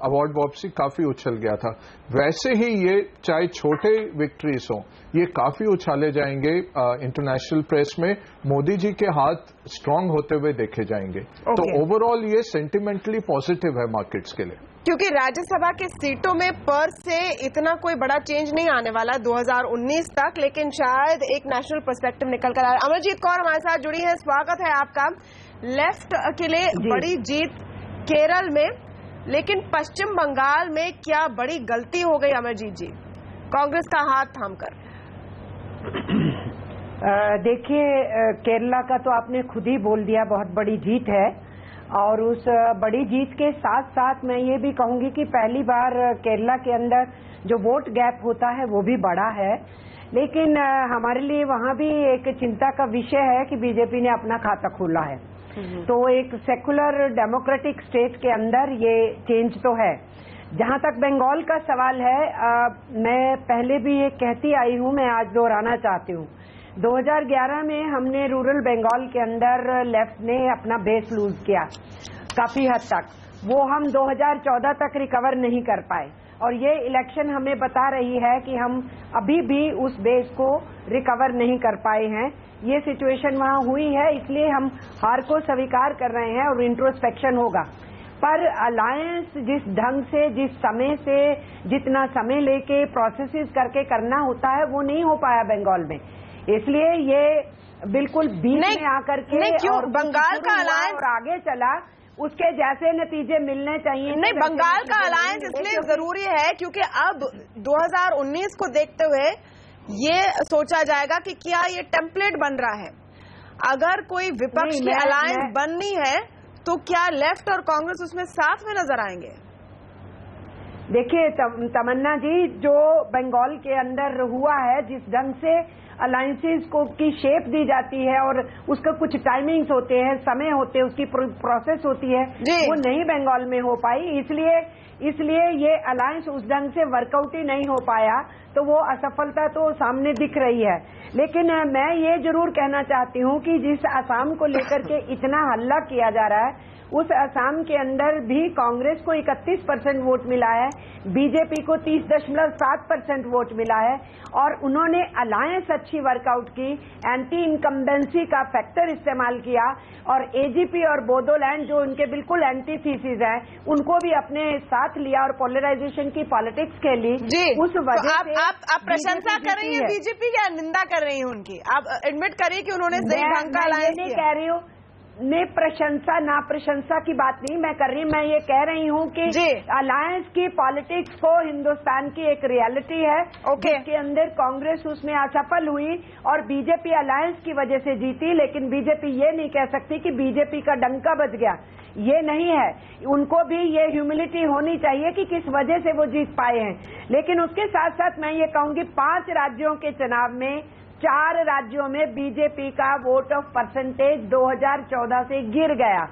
अवार्ड वापसी काफी उछल गया था। वैसे ही ये चाहे छोटे विक्ट्रीज हों, ये काफी उछाले जाएंगे इंटरनेशनल प्रेस में, मोदी जी के हाथ स्ट्रांग होते हुए देखे जाएंगे। तो ओवरऑल ये सेंटिमेंटली पॉजिटिव है मार्केट्स के लिए, क्योंकि राज्यसभा की सीटों में पर से इतना कोई बड़ा चेंज नहीं आने वाला 2019 तक, लेकिन शायद एक नेशनल पर्सपेक्टिव निकल कर आया। अमरजीत कौर हमारे साथ जुड़ी है, स्वागत है आपका। लेफ्ट के लिए बड़ी जीत केरल में, लेकिन पश्चिम बंगाल में क्या बड़ी गलती हो गई अमरजीत जी कांग्रेस का हाथ थामकर? देखिए, केरला का तो आपने खुद ही बोल दिया, बहुत बड़ी जीत है। और उस बड़ी जीत के साथ साथ मैं ये भी कहूंगी कि पहली बार केरला के अंदर जो वोट गैप होता है वो भी बढ़ा है। लेकिन हमारे लिए वहां भी एक चिंता का विषय है कि बीजेपी ने अपना खाता खोला है। तो एक सेकुलर डेमोक्रेटिक स्टेट के अंदर ये चेंज तो है। जहां तक बंगाल का सवाल है, मैं पहले भी ये कहती आई हूं, मैं आज दोहराना चाहती हूं। 2011 में हमने रूरल बंगाल के अंदर लेफ्ट ने अपना बेस लूज किया काफी हद तक, वो हम 2014 तक रिकवर नहीं कर पाए, और ये इलेक्शन हमें बता रही है कि हम अभी भी उस बेस को रिकवर नहीं कर पाए हैं। ये सिचुएशन वहां हुई है, इसलिए हम हार को स्वीकार कर रहे हैं और इंट्रोस्पेक्शन होगा। पर अलायंस जिस ढंग से, जिस समय से, जितना समय लेके प्रोसेसेस करके करना होता है वो नहीं हो पाया बंगाल में, इसलिए ये बिल्कुल बीच में आकर के नहीं, क्यों बंगाल का अलायंस और आगे चला, उसके जैसे नतीजे मिलने चाहिए। नहीं, बंगाल का अलायंस इसलिए जरूरी है क्योंकि अब 2019 को देखते हुए ये सोचा जाएगा कि क्या ये टेम्पलेट बन रहा है। अगर कोई विपक्ष की अलायंस बननी है तो क्या लेफ्ट और कांग्रेस उसमें साथ में नजर आएंगे? देखिए तमन्ना जी, जो बंगाल के अंदर हुआ है, जिस ढंग से अलायंसेस को की शेप दी जाती है और उसका कुछ टाइमिंग्स होते हैं, समय होते हैं, उसकी प्रोसेस होती है, वो नहीं बंगाल में हो पाई। इसलिए ये अलायंस उस ढंग से वर्कआउट ही नहीं हो पाया, तो वो असफलता तो सामने दिख रही है। लेकिन मैं ये जरूर कहना चाहती हूँ कि जिस असम को लेकर के इतना हल्ला किया जा रहा है, उस असम के अंदर भी कांग्रेस को 31% वोट मिला है, बीजेपी को 30.7% वोट मिला है, और उन्होंने अलायंस अच्छी वर्कआउट की, एंटी इनकम्बेंसी का फैक्टर इस्तेमाल किया, और एजीपी और बोडोलैंड जो उनके बिल्कुल एंटी थीसिस हैं, उनको भी अपने साथ लिया और पोलराइजेशन की पॉलिटिक्स खेली। उस वजह से आप प्रशंसा कर रही हैं बीजेपी या निंदा कर रही हैं उनकी? आप एडमिट करिए कि उन्होंने सही ढंग का अलायंस किया। कह रही हूँ, ने प्रशंसा ना प्रशंसा की बात नहीं मैं कर रही, मैं ये कह रही हूँ कि अलायंस की पॉलिटिक्स को हिंदुस्तान की एक रियलिटी है जिसके अंदर कांग्रेस उसमें असफल हुई और बीजेपी अलायंस की वजह से जीती, लेकिन बीजेपी ये नहीं कह सकती कि बीजेपी का डंका बज गया, ये नहीं है। उनको भी ये ह्यूमिलिटी होनी चाहिए कि किस वजह से वो जीत पाए हैं। लेकिन उसके साथ साथ मैं ये कहूंगी 5 राज्यों के चुनाव में 4 राज्यों में बीजेपी का वोट ऑफ परसेंटेज 2014 से गिर गया,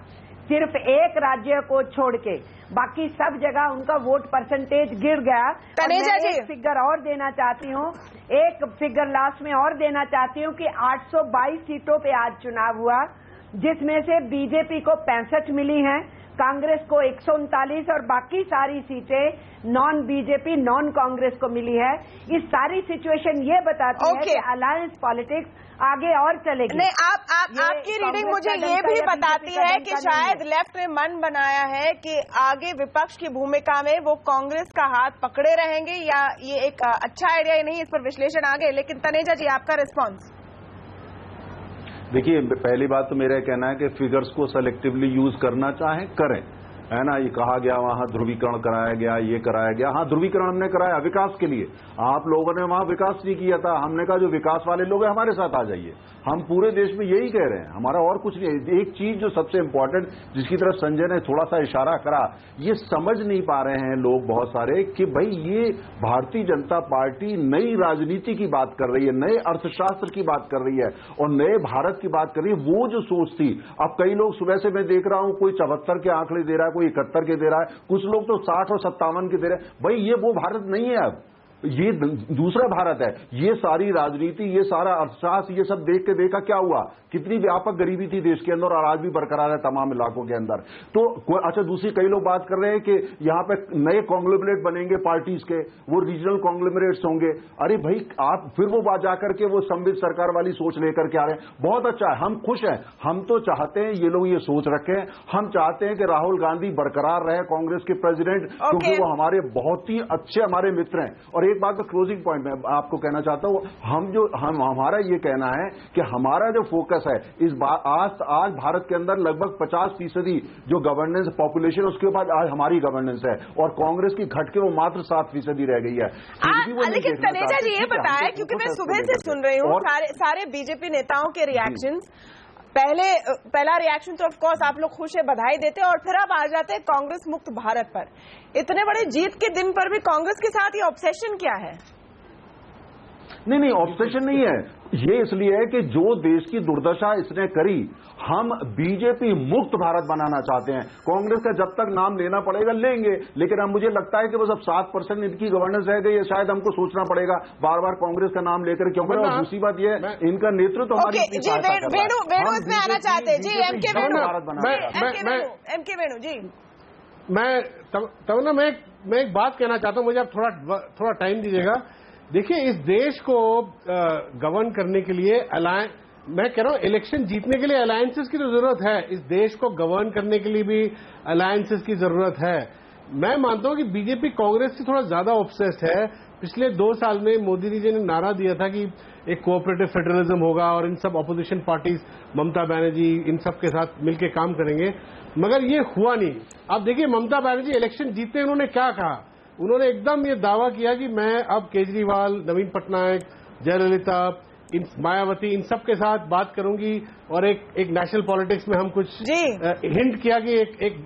सिर्फ एक राज्य को छोड़ के, बाकी सब जगह उनका वोट परसेंटेज गिर गया। तनेजा जी, एक फिगर और देना चाहती हूँ, एक फिगर लास्ट में और देना चाहती हूँ कि 822 सीटों पे आज चुनाव हुआ, जिसमें से बीजेपी को 65 मिली हैं, कांग्रेस को 139 और बाकी सारी सीटें नॉन बीजेपी नॉन कांग्रेस को मिली है। इस सारी सिचुएशन ये बताती है कि अलायंस पॉलिटिक्स आगे और चलेगी। नहीं, आपकी रीडिंग मुझे ये भी बताती है कि शायद लेफ्ट ने मन बनाया है कि आगे विपक्ष की भूमिका में वो कांग्रेस का हाथ पकड़े रहेंगे, या ये एक अच्छा आइडिया नहीं, इस पर विश्लेषण आगे। लेकिन तनेजा जी, आपका रिस्पॉन्स। देखिए, पहली बात तो मेरा कहना है कि फिगर्स को सेलेक्टिवली यूज करना चाहें करें, है ना। ये कहा गया वहां ध्रुवीकरण कराया गया, ये कराया गया। हाँ, ध्रुवीकरण हमने कराया विकास के लिए, आप लोगों ने वहां विकास नहीं किया था। हमने कहा जो विकास वाले लोग हैं हमारे साथ आ जाइए। हम पूरे देश में यही कह रहे हैं, हमारा और कुछ नहीं है। एक चीज जो सबसे इंपॉर्टेंट, जिसकी तरफ संजय ने थोड़ा सा इशारा करा, ये समझ नहीं पा रहे हैं लोग बहुत सारे कि भाई ये भारतीय जनता पार्टी नई राजनीति की बात कर रही है, नए अर्थशास्त्र की बात कर रही है और नए भारत की बात कर रही है। वो जो सोच थी, अब कई लोग सुबह से मैं देख रहा हूं, कोई 74 के आंकड़े दे रहा है, कोई 71 के दे रहा है, कुछ लोग तो 60 और 57 के दे रहे हैं। भाई ये वो भारत नहीं है, अब ये दूसरा भारत है। ये सारी राजनीति, ये सारा अर्थशास्त्र, ये सब देख के देखा क्या हुआ, कितनी व्यापक गरीबी थी देश के अंदर और आज भी बरकरार है तमाम इलाकों के अंदर। तो अच्छा, दूसरी कई लोग बात कर रहे हैं कि यहां पे नए कॉन्ग्लोमरेट बनेंगे पार्टीज के, वो रीजनल कॉन्ग्लोमरेट्स होंगे। अरे भाई, आप फिर वो बात जाकर के वो संविध सरकार वाली सोच लेकर के आ रहे हैं। बहुत अच्छा है, हम खुश हैं। हम तो चाहते हैं ये लोग ये सोच रखें, हम चाहते हैं कि राहुल गांधी बरकरार रहे कांग्रेस के प्रेसिडेंट, क्योंकि वो हमारे बहुत ही अच्छे हमारे मित्र हैं। और एक बात का क्लोजिंग पॉइंट मैं आपको कहना चाहता हूं, हमारा ये कहना है कि हमारा जो फोकस है इस बार, आज भारत के अंदर लगभग 50% जो गवर्नेंस पॉपुलेशन, उसके बाद आज हमारी गवर्नेंस है और कांग्रेस की घट के वो मात्र 7% रह गई है। लेकिन तनेजा जी, ये बताया, क्योंकि मैं सुबह से सुन रही हूँ सारे बीजेपी नेताओं के रिएक्शंस। पहला रिएक्शन तो ऑफ कोर्स आप लोग खुश है, बधाई देते, और फिर आप आ जाते हैं कांग्रेस मुक्त भारत पर। इतने बड़े जीत के दिन पर भी कांग्रेस के साथ ये ऑब्सेशन क्या है? नहीं, ऑब्सेशन नहीं है, ये इसलिए है कि जो देश की दुर्दशा इसने करी, हम बीजेपी मुक्त भारत बनाना चाहते हैं। कांग्रेस का जब तक नाम लेना पड़ेगा लेंगे, लेकिन अब मुझे लगता है कि बस अब 7% इनकी गवर्नेंस रह गई है, शायद हमको सोचना पड़ेगा बार बार कांग्रेस का नाम लेकर, क्योंकि और दूसरी बात यह इनका नेतृत्व हमारी वेणु इसमें आना चाहते हैं जी, एमके वेणु जी। मैं एक बात कहना चाहता हूं, मुझे आप थोड़ा टाइम दीजिएगा। देखिए, इस देश को गवर्न करने के लिए मैं कह रहा हूं, इलेक्शन जीतने के लिए अलायंसेस की तो जरूरत है, इस देश को गवर्न करने के लिए भी अलायंसेस की जरूरत है। मैं मानता हूं कि बीजेपी कांग्रेस से थोड़ा ज्यादा ऑब्सेस्ड है। पिछले 2 साल में मोदी जी ने नारा दिया था कि एक कोऑपरेटिव फेडरलिज्म होगा और इन सब ऑपोजिशन पार्टीज, ममता बनर्जी, इन सब के साथ मिलकर काम करेंगे, मगर ये हुआ नहीं। अब देखिए, ममता बनर्जी इलेक्शन जीतते उन्होंने क्या कहा, उन्होंने एकदम ये दावा किया कि मैं अब केजरीवाल, नवीन पटनायक, जयललिता, मायावती, इन सब के साथ बात करूंगी और एक नेशनल पॉलिटिक्स में हम कुछ हिंट किया कि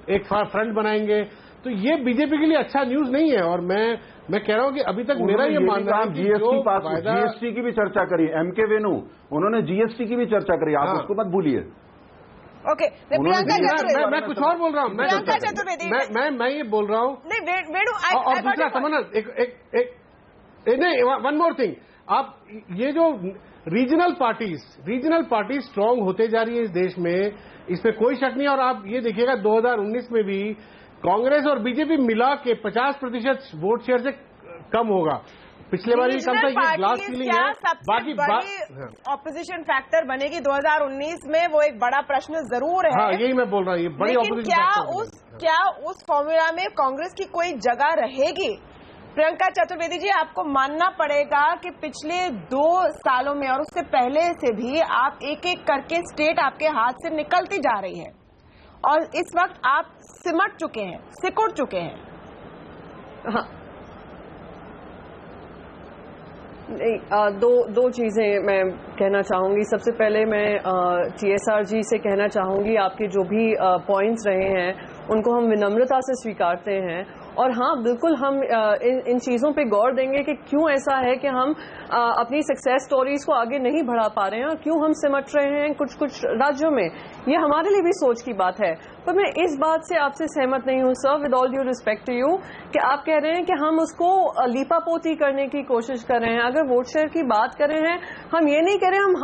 एक फ्रंट बनाएंगे। तो ये बीजेपी के लिए अच्छा न्यूज नहीं है। और मैं कह रहा हूं कि अभी तक मेरा ये मानना है कि जीएसटी की भी चर्चा करी एमके वेणु, उन्होंने जीएसटी की भी चर्चा करी, आप उसको मत भूलिए। ओके, मैं कुछ और बोल रहा हूँ, मैं ये बोल रहा हूँ। और दूसरा तमन्ना, नहीं, वन मोर थिंग, आप ये जो रीजनल पार्टीज स्ट्रांग होते जा रही है इस देश में, इसमें कोई शक नहीं है। और आप ये देखिएगा 2019 में भी कांग्रेस और बीजेपी मिला के 50% वोट शेयर से कम होगा। पिछले बार कम था, ये ग्लास सीलिंग है। बाकी ऑपोजिशन फैक्टर बनेगी 2019 में, वो एक बड़ा प्रश्न जरूर है। हाँ, यही मैं बोल रहा हूँ, ये बड़ी ऑपोजिशन क्या उस फॉर्मूला में कांग्रेस की कोई जगह रहेगी? प्रियंका चतुर्वेदी जी, आपको मानना पड़ेगा कि पिछले 2 सालों में और उससे पहले से भी आप एक एक करके स्टेट आपके हाथ से निकलती जा रही है और इस वक्त आप सिमट चुके हैं, सिकुड़ चुके हैं। हाँ, दो चीजें मैं कहना चाहूंगी। सबसे पहले मैं TSR जी से कहना चाहूंगी, आपके जो भी पॉइंट्स रहे हैं उनको हम विनम्रता से स्वीकारते हैं और हाँ, बिल्कुल हम इन चीज़ों पे गौर देंगे कि क्यों ऐसा है कि हम अपनी सक्सेस स्टोरीज को आगे नहीं बढ़ा पा रहे हैं और क्यों हम सिमट रहे हैं कुछ राज्यों में। ये हमारे लिए भी सोच की बात है। पर मैं इस बात से आपसे सहमत नहीं हूँ sir, with all due respect to you, कि आप कह रहे हैं कि हम उसको लीपापोती करने की कोशिश कर रहे हैं। अगर वोट शेयर की बात कर रहे हैं, हम ये नहीं कह रहे हम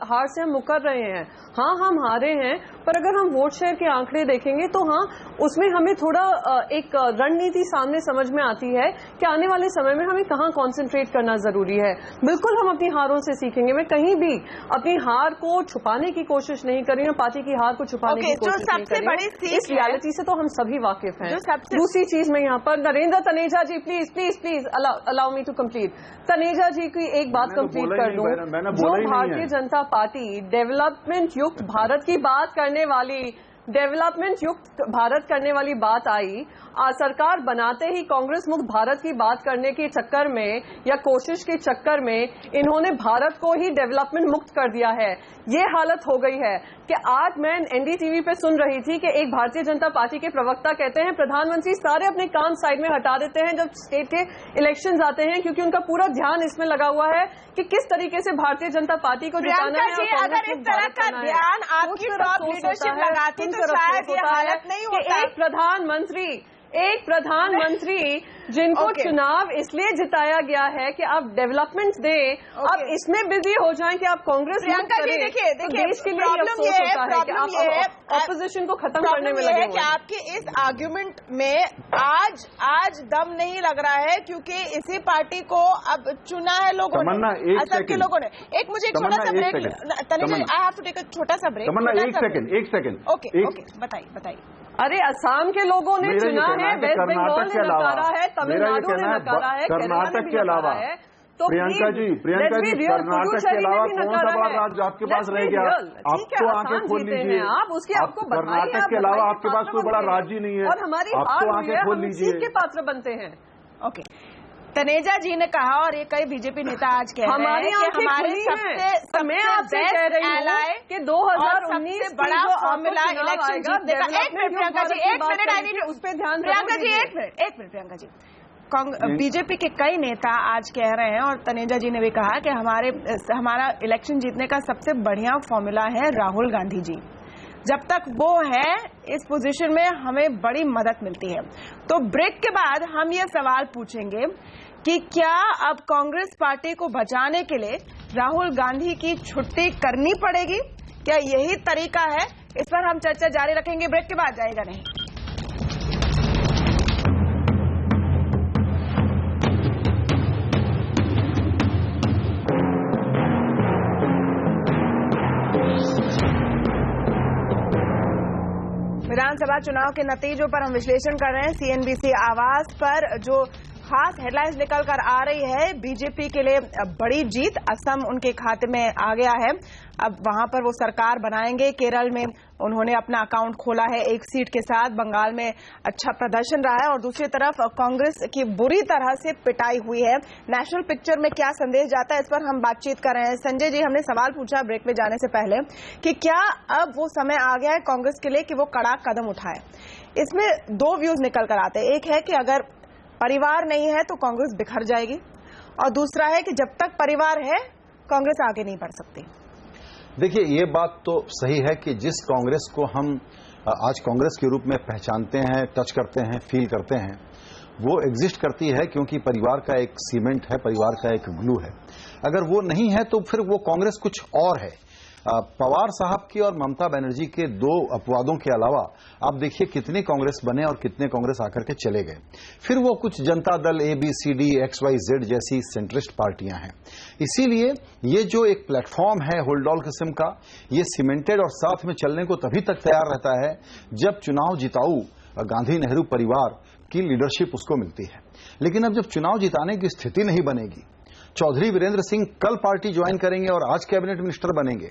हार से हम मुकर रहे हैं। हाँ, हम हारे हैं, पर अगर हम वोट शेयर के आंकड़े देखेंगे तो हाँ, उसमें हमें थोड़ा एक रणनीति सामने समझ में आती है कि आने वाले समय में हमें कहाँ कॉन्सेंट्रेट करना जरूरी है। बिल्कुल हम अपनी हारों से सीखेंगे। मैं कहीं भी अपनी हार को छुपाने की कोशिश नहीं कर रही हूँ, पार्टी की हार को छुपाने की कोशिश नहीं कर रही हूँ। इस रियलिटी से तो हम सभी वाकिफ हैं। दूसरी चीज में यहाँ पर Narendra Taneja ji, please please please allow me to complete. Taneja ji की एक बात कंप्लीट कर दूं। जो भारतीय जनता पार्टी डेवलपमेंट युक्त भारत की बात करने वाली, डेवलपमेंट युक्त भारत करने वाली बात आई, सरकार बनाते ही कांग्रेस मुक्त भारत की बात करने के चक्कर में या कोशिश के चक्कर में इन्होंने भारत को ही डेवलपमेंट मुक्त कर दिया है। ये हालत हो गई है कि आज मैं NDTV पे सुन रही थी कि एक भारतीय जनता पार्टी के प्रवक्ता कहते हैं प्रधानमंत्री सारे अपने काम साइड में हटा देते हैं जब स्टेट के इलेक्शंस आते हैं, क्योंकि उनका पूरा ध्यान इसमें लगा हुआ है कि किस तरीके से भारतीय जनता पार्टी को जिताना है। अगर इस तरह का ध्यान आपकी टॉप लीडरशिप लगाती तो शायद ये हालत नहीं होता। एक प्रधानमंत्री जिनको चुनाव इसलिए जिताया गया है कि आप डेवलपमेंट दें, अब इसमें बिजी हो जाएं कि आप कांग्रेस प्रियंका जी देखिए देश के लिए प्रॉब्लम ये है ऑपोजिशन को खत्म करने में लगे कि आपके इस आर्ग्यूमेंट में आज दम नहीं लग रहा है, क्योंकि इसी पार्टी को अब चुना है लोगों ने, असम के लोगों ने। एक मुझे एक छोटा सा break, Taneja I have to take a छोटा सा ब्रेक। एक सेकंड ओके बताइए। अरे असम के लोगों ने चुना है, वेस्ट बंगाल ने नकारा है, तमिलनाडु ने नकारा है, कर्नाटक के अलावा तो प्रियंका जी कर्नाटक के अलावा कौन सा बड़ा राज्य आपके पास रह गया? आप तो आंखें खोल लीजिए, आप उसकी आपको कर्नाटक के अलावा आपके पास कोई बड़ा राज्य नहीं है और हमारी आप तो आंखें खोल लीजिए के पात्र बनते हैं। ओके, तनेजा जी ने कहा और ये कई बीजेपी नेता आज कह रहे हैं कि हमारे सबसे मैं आपसे कह रही हूँ कि 2019 बड़ा फॉर्मूला इलेक्शन जीतने का। एक मिनट प्रियंका जी, एक मिनट आई नीड उस पर ध्यान। प्रियंका जी एक मिनट प्रियंका जी, बीजेपी के कई नेता आज कह रहे हैं और तनेजा जी ने भी कहा कि हमारा इलेक्शन जीतने का सबसे बढ़िया फॉर्मूला है राहुल गांधी जी। जब तक वो है इस पोजीशन में हमें बड़ी मदद मिलती है। तो ब्रेक के बाद हम ये सवाल पूछेंगे कि क्या अब कांग्रेस पार्टी को बचाने के लिए राहुल गांधी की छुट्टी करनी पड़ेगी? क्या यही तरीका है? इस पर हम चर्चा जारी रखेंगे, ब्रेक के बाद जाएगा नहीं। विधानसभा चुनाव के नतीजों पर हम विश्लेषण कर रहे हैं। CNBC आवाज पर जो खास हेडलाइंस निकल कर आ रही है, बीजेपी के लिए बड़ी जीत, असम उनके खाते में आ गया है। अब वहां पर वो सरकार बनाएंगे। केरल में उन्होंने अपना अकाउंट खोला है 1 सीट के साथ। बंगाल में अच्छा प्रदर्शन रहा है और दूसरी तरफ कांग्रेस की बुरी तरह से पिटाई हुई है। नेशनल पिक्चर में क्या संदेश जाता है, इस पर हम बातचीत कर रहे हैं। संजय जी, हमने सवाल पूछा ब्रेक में जाने से पहले कि क्या अब वो समय आ गया है कांग्रेस के लिए कि वो कड़ा कदम उठाए। इसमें 2 व्यूज निकल कर आते हैं। एक है कि अगर परिवार नहीं है तो कांग्रेस बिखर जाएगी, और दूसरा है कि जब तक परिवार है कांग्रेस आगे नहीं बढ़ सकती। देखिए, ये बात तो सही है कि जिस कांग्रेस को हम आज कांग्रेस के रूप में पहचानते हैं, टच करते हैं, फील करते हैं, वो एग्जिस्ट करती है क्योंकि परिवार का एक सीमेंट है, परिवार का एक ग्लू है। अगर वो नहीं है तो फिर वो कांग्रेस कुछ और है। पवार साहब की और ममता बनर्जी के 2 अपवादों के अलावा आप देखिए कितने कांग्रेस बने और कितने कांग्रेस आकर के चले गए। फिर वो कुछ जनता दल ABCD XYZ जैसी सेंट्रिस्ट पार्टियां हैं। इसीलिए ये जो एक प्लेटफॉर्म है होल्डॉल किस्म का, ये सीमेंटेड और साथ में चलने को तभी तक तैयार रहता है जब चुनाव जिताऊ गांधी नेहरू परिवार की लीडरशिप उसको मिलती है। लेकिन अब जब चुनाव जिताने की स्थिति नहीं बनेगी, चौधरी वीरेंद्र सिंह कल पार्टी ज्वाइन करेंगे और आज कैबिनेट मिनिस्टर बनेंगे,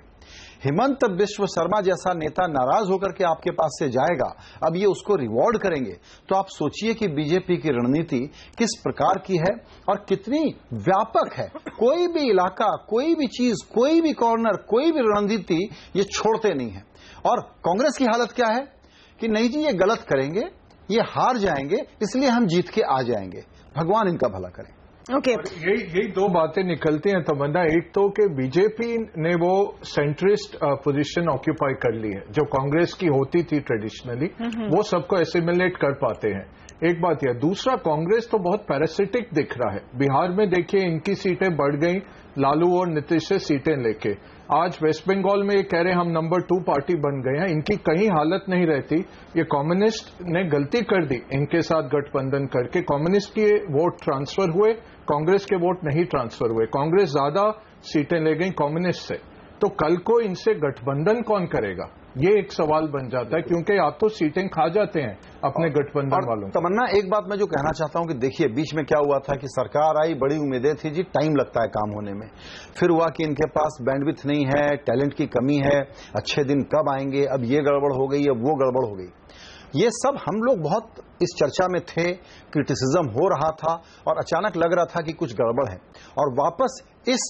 हेमंत बिश्व शर्मा जैसा नेता नाराज होकर के आपके पास से जाएगा, अब ये उसको रिवॉर्ड करेंगे, तो आप सोचिए कि बीजेपी की रणनीति किस प्रकार की है और कितनी व्यापक है। कोई भी इलाका, कोई भी चीज, कोई भी कॉर्नर, कोई भी रणनीति ये छोड़ते नहीं है। और कांग्रेस की हालत क्या है कि नहीं जी ये गलत करेंगे, ये हार जाएंगे, इसलिए हम जीत के आ जाएंगे। भगवान इनका भला करे। ओके, यही दो बातें निकलती हैं तमन्ना। एक तो कि बीजेपी ने वो सेंट्रिस्ट पोजीशन ऑक्यूपाई कर ली है जो कांग्रेस की होती थी ट्रेडिशनली, वो सबको एसिमिलेट कर पाते हैं। एक बात यह, दूसरा कांग्रेस तो बहुत पैरासिटिक दिख रहा है। बिहार में देखिए इनकी सीटें बढ़ गई लालू और नीतीश से सीटें लेके। आज वेस्ट बंगाल में ये कह रहे हैं हम नंबर 2 पार्टी बन गए हैं। इनकी कहीं हालत नहीं रहती। ये कम्युनिस्ट ने गलती कर दी इनके साथ गठबंधन करके। कम्युनिस्ट के वोट ट्रांसफर हुए, कांग्रेस के वोट नहीं ट्रांसफर हुए। कांग्रेस ज्यादा सीटें ले गई कम्युनिस्ट से। तो कल को इनसे गठबंधन कौन करेगा, ये एक सवाल बन जाता है, क्योंकि आप तो सीटें खा जाते हैं अपने गठबंधन वालों। तमन्ना, एक बात मैं जो कहना चाहता हूं कि देखिए बीच में क्या हुआ था कि सरकार आई, बड़ी उम्मीदें थी जी, टाइम लगता है काम होने में। फिर हुआ कि इनके पास बैंडविड्थ नहीं है, टैलेंट की कमी है, अच्छे दिन कब आएंगे, अब ये गड़बड़ हो गई, अब वो गड़बड़ हो गई। ये सब हम लोग बहुत इस चर्चा में थे, क्रिटिसिज्म हो रहा था और अचानक लग रहा था कि कुछ गड़बड़ है। और वापस इस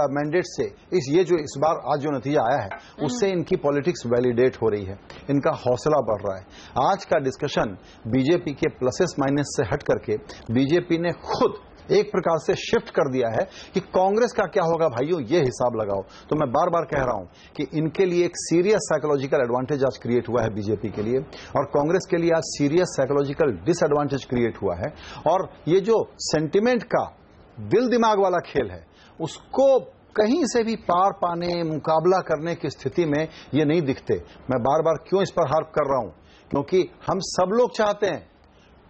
मैंडेट से ये जो इस बार आज जो नतीजा आया है उससे इनकी पॉलिटिक्स वैलिडेट हो रही है, इनका हौसला बढ़ रहा है। आज का डिस्कशन बीजेपी के प्लसेस माइनस से हट करके बीजेपी ने खुद एक प्रकार से शिफ्ट कर दिया है कि कांग्रेस का क्या होगा भाइयों, ये हिसाब लगाओ। तो मैं बार बार कह रहा हूं कि इनके लिए एक सीरियस साइकोलॉजिकल एडवांटेज आज क्रिएट हुआ है बीजेपी के लिए, और कांग्रेस के लिए आज सीरियस साइकोलॉजिकल डिसएडवांटेज क्रिएट हुआ है। और ये जो सेंटिमेंट का दिल दिमाग वाला खेल है उसको कहीं से भी पार पाने, मुकाबला करने की स्थिति में ये नहीं दिखते। मैं बार बार क्यों इस पर हार्प कर रहा हूं, क्योंकि हम सब लोग चाहते हैं,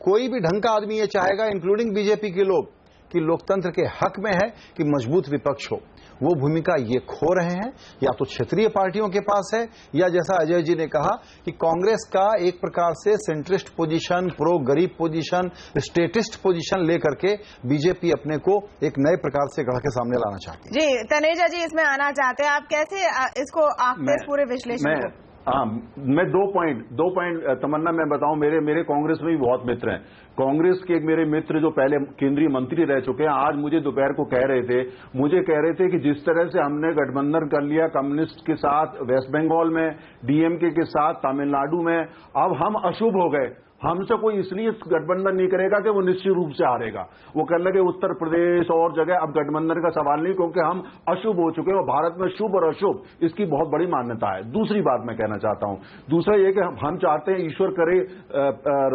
कोई भी ढंग का आदमी ये चाहेगा इंक्लूडिंग बीजेपी के लोग, कि लोकतंत्र के हक में है कि मजबूत विपक्ष हो। वो भूमिका ये खो रहे हैं, या तो क्षेत्रीय पार्टियों के पास है, या जैसा अजय जी ने कहा कि कांग्रेस का एक प्रकार से सेंट्रिस्ट पोजीशन, प्रो गरीब पोजीशन, स्टेटिस्ट पोजीशन लेकर के बीजेपी अपने को एक नए प्रकार से गढ़ के सामने लाना चाहती है। जी तनेजा जी इसमें आना चाहते हैं, आप कैसे इसको आखिर पूरे विश्लेषण को? हाँ, मैं दो पॉइंट तमन्ना मैं बताऊं, मेरे कांग्रेस में भी बहुत मित्र हैं। कांग्रेस के एक मेरे मित्र जो पहले केंद्रीय मंत्री रह चुके हैं, आज मुझे दोपहर को कह रहे थे कि जिस तरह से हमने गठबंधन कर लिया कम्युनिस्ट के साथ वेस्ट बंगाल में, डीएमके के साथ तमिलनाडु में, अब हम अशुभ हो गए, हमसे कोई इसलिए गठबंधन नहीं करेगा कि वो निश्चित रूप से हारेगा। वो कर लगे उत्तर प्रदेश और जगह अब गठबंधन का सवाल नहीं, क्योंकि हम अशुभ हो चुके हैं। भारत में शुभ और अशुभ इसकी बहुत बड़ी मान्यता है। दूसरी बात मैं कहना चाहता हूं, दूसरा ये कि हम चाहते हैं ईश्वर करे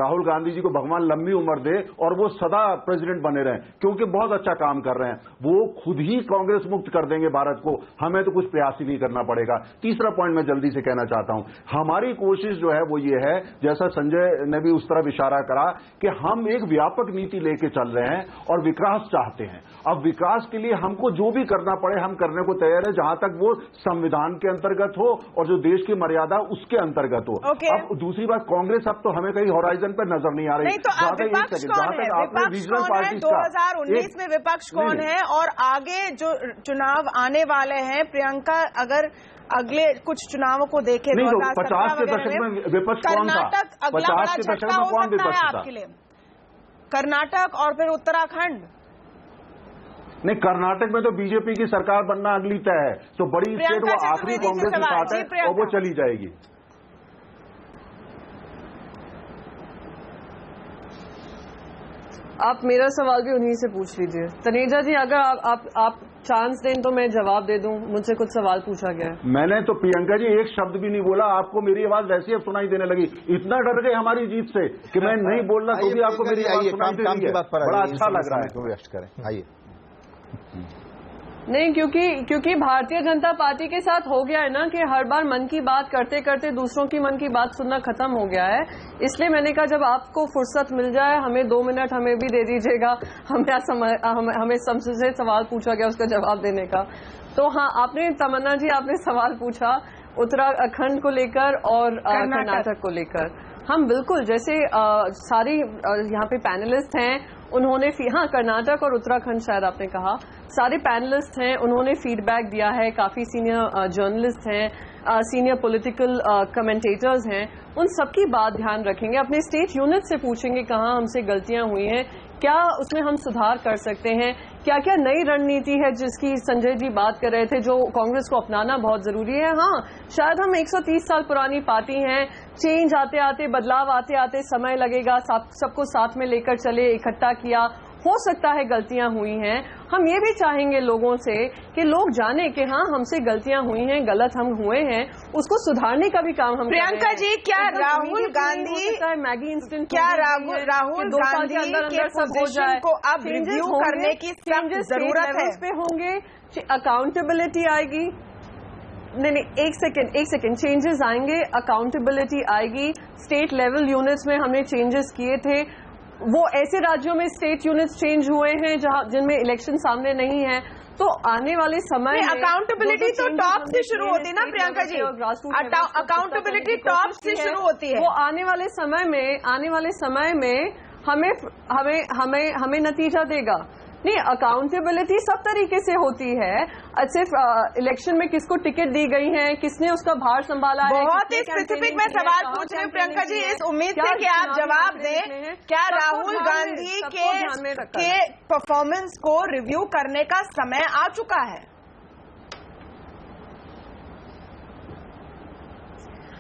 राहुल गांधी जी को भगवान लंबी उम्र दे और वो सदा प्रेसिडेंट बने रहें, क्योंकि बहुत अच्छा काम कर रहे हैं। वो खुद ही कांग्रेस मुक्त कर देंगे भारत को, हमें तो कुछ प्रयास ही नहीं करना पड़ेगा। तीसरा पॉइंट मैं जल्दी से कहना चाहता हूं, हमारी कोशिश जो है वो ये है, जैसा संजय ने भी उस तरफ इशारा करा कि हम एक व्यापक नीति लेके चल रहे हैं और विकास चाहते हैं। अब विकास के लिए हमको जो भी करना पड़े हम करने को तैयार है, जहां तक वो संविधान के अंतर्गत हो और जो देश की मर्यादा उसके अंतर्गत हो। अब दूसरी बात, कांग्रेस अब तो हमें कहीं होराइजन पर नजर नहीं आ रही। नहीं तो विपक्ष कौन है? विपक्ष कौन है? 2019 में विपक्ष कौन है? और आगे जो चुनाव आने वाले हैं, प्रियंका अगर अगले कुछ चुनावों को देखें, 50 के दशक में विपक्ष कौन था? कर्नाटक अगला बड़ा झटका हो सकता है आपके लिए, कर्नाटक और फिर उत्तराखंड। नहीं, कर्नाटक में तो बीजेपी की सरकार बनना अगली तय है, तो बड़ी स्टेट वो आखिरी कांग्रेस के साथ है और वो चली जाएगी। आप मेरा सवाल भी उन्हीं से पूछ लीजिए। तनेजा जी, अगर आप चांस दें तो मैं जवाब दे दूं, मुझसे कुछ सवाल पूछा गया है। मैंने तो प्रियंका जी एक शब्द भी नहीं बोला, आपको मेरी आवाज वैसे ही सुनाई देने लगी। इतना डर गए हमारी जीत से कि मैं नहीं बोल रहा, तो भी आपको मेरी आवाज सुनाई दे रही है। बड़ा अच्छा लग रहा है। व्यक्त करें, आइए। नहीं, क्योंकि भारतीय जनता पार्टी के साथ हो गया है ना कि हर बार मन की बात करते करते दूसरों की मन की बात सुनना खत्म हो गया है। इसलिए मैंने कहा जब आपको फुर्सत मिल जाए, हमें 2 मिनट हमें भी दे दीजिएगा। हमें सबसे सवाल पूछा गया उसका जवाब देने का। तो हाँ, आपने तमन्ना जी आपने सवाल पूछा उत्तराखंड को लेकर और कर्नाटक को लेकर। हम बिल्कुल जैसे सारी यहाँ पे पैनलिस्ट हैं, उन्होंने हाँ कर्नाटक और उत्तराखंड शायद आपने कहा, सारे पैनलिस्ट हैं, उन्होंने फीडबैक दिया है, काफी सीनियर जर्नलिस्ट हैं, सीनियर पॉलिटिकल कमेंटेटर्स हैं, उन सबकी बात ध्यान रखेंगे, अपने स्टेट यूनिट से पूछेंगे कहाँ हमसे गलतियां हुई हैं, क्या उसमें हम सुधार कर सकते हैं, क्या क्या नई रणनीति है जिसकी संजय जी बात कर रहे थे, जो कांग्रेस को अपनाना बहुत जरूरी है। हाँ, शायद हम 130 साल पुरानी पार्टी हैं, चेंज आते आते, बदलाव आते आते समय लगेगा, सबको साथ में लेकर चले, इकट्ठा किया, हो सकता है गलतियां हुई हैं। हम ये भी चाहेंगे लोगों से कि लोग जाने कि हाँ हमसे गलतियां हुई हैं, गलत हम हुए हैं, उसको सुधारने का भी काम हम प्रियंका जी, क्या राहुल गांधी मैगी इंस्टेंट, क्या राहुल गांधी के पोजीशन को अब रिव्यू करने की जरूरत है? पे होंगे, अकाउंटेबिलिटी आएगी, नहीं एक सेकेंड चेंजेस आएंगे, अकाउंटेबिलिटी आएगी। स्टेट लेवल यूनिट्स में हमने चेंजेस किए थे, वो ऐसे राज्यों में स्टेट यूनिट्स चेंज हुए हैं जहां जिनमें इलेक्शन सामने नहीं है, तो आने वाले समय में अकाउंटेबिलिटी तो टॉप से शुरू होती है ना प्रियंका जी, अकाउंटेबिलिटी टॉप से शुरू होती है। वो आने वाले समय में हमें नतीजा देगा। नहीं, अकाउंटेबिलिटी सब तरीके से होती है, सिर्फ इलेक्शन में किसको टिकट दी गई है, किसने उसका भार संभाला है। बहुत ही स्पेसिफिक मैं सवाल पूछ रही हूँ प्रियंका जी, इस उम्मीद से कि आप जवाब दें, क्या राहुल गांधी के परफॉर्मेंस को रिव्यू करने का समय आ चुका है?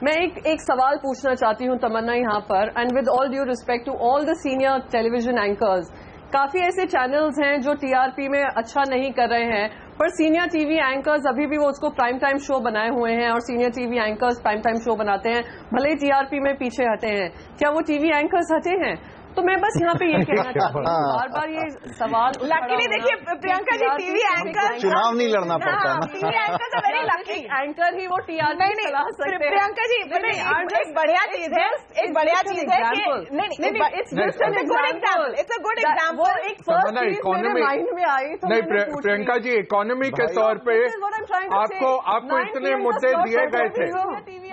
मैं एक सवाल पूछना चाहती हूँ तमन्ना यहाँ पर, and with all due respect to all the senior television anchors, काफी ऐसे चैनल्स हैं जो टीआरपी में अच्छा नहीं कर रहे हैं, पर सीनियर टीवी एंकर्स अभी भी वो उसको प्राइम टाइम शो बनाए हुए हैं, और senior TV anchors prime time show बनाते हैं, भले ही टीआरपी में पीछे हटे हैं। क्या वो टीवी एंकर्स हटे हैं? तो मैं बस यहाँ पे ये कहना चाहती हूँ, बार बार ये सवाल लकीली देखिए प्रियंका जी, टीवी एंकर चुनाव नहीं लड़ना पड़ता ना, टीवी एंकर तो वेरी लकी एंकर ही वो टीआरपी चला सकते हैं। प्रियंका जी एक बढ़िया चीज है, एक बढ़िया चीज है कि नहीं, it's good example, it's a good example. एक फर्स्ट चीज मेरे माइंड में आई तो नहीं, प्रियंका जी इकोनॉमी के तौर पे आपको इतने मुद्दे दिए गए थे,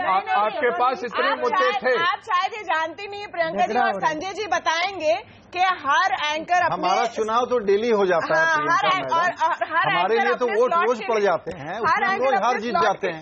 आपके पास इतने मुद्दे थे। आप शायद ये जानती नहीं है प्रियंका जी, और संजय जी बताएंगे कि हर एंकर हमारा चुनाव तो डेली हो जाता है, हमारे लिए तो वोट रोज पड़ जाते हैं, उसमें रोज हार जीत जाते हैं।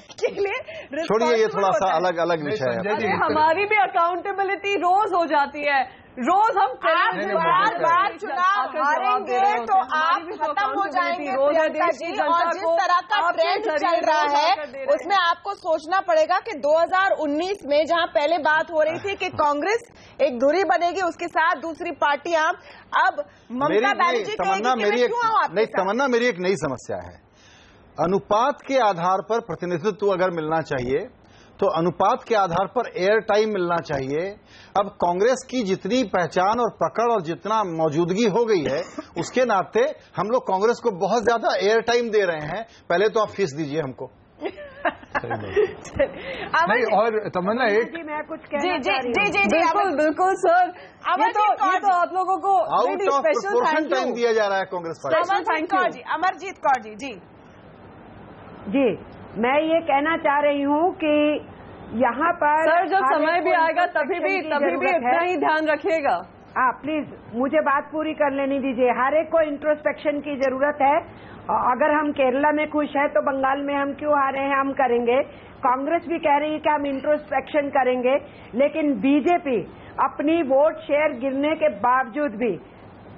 छोड़िए, ये थोड़ा सा अलग अलग विषय है। हमारी भी अकाउंटेबिलिटी रोज हो जाती है, रोज हम बार चुनाव हारेंगे तो आप खत्म हो जाएंगे प्रियंका जी, और जिस तरह का ट्रेंड चल रहा है उसमें आपको सोचना पड़ेगा कि 2019 में जहां पहले बात हो रही थी कि कांग्रेस एक धुरी बनेगी, उसके साथ दूसरी पार्टियां, अब ममता बनर्जी तमन्ना मेरी एक नई समस्या है। अनुपात के आधार पर प्रतिनिधित्व अगर मिलना चाहिए तो अनुपात के आधार पर एयर टाइम मिलना चाहिए। अब कांग्रेस की जितनी पहचान और पकड़ और जितना मौजूदगी हो गई है, उसके नाते हम लोग कांग्रेस को बहुत ज्यादा एयर टाइम दे रहे हैं। पहले तो आप फीस दीजिए हमको। नहीं, और तमन्ना एक मैं कुछ कहना चाह रही हूं। बिल्कुल सर, ये तो आप लोगों को आउट ऑफ प्रोपोर्शन टाइम दिया जा रहा है कांग्रेस पार्टी। अमरजीत कौर जी जी, मैं ये कहना चाह रही हूँ कि यहाँ पर सर जब समय भी आएगा तभी भी इतना ही ध्यान रखिएगा। प्लीज मुझे बात पूरी कर लेनी दीजिए। हर एक को इंट्रोस्पेक्शन की जरूरत है। अगर हम केरला में खुश हैं तो बंगाल में हम क्यों हारे हैं, हम करेंगे। कांग्रेस भी कह रही है कि हम इंट्रोस्पेक्शन करेंगे, लेकिन बीजेपी अपनी वोट शेयर गिरने के बावजूद भी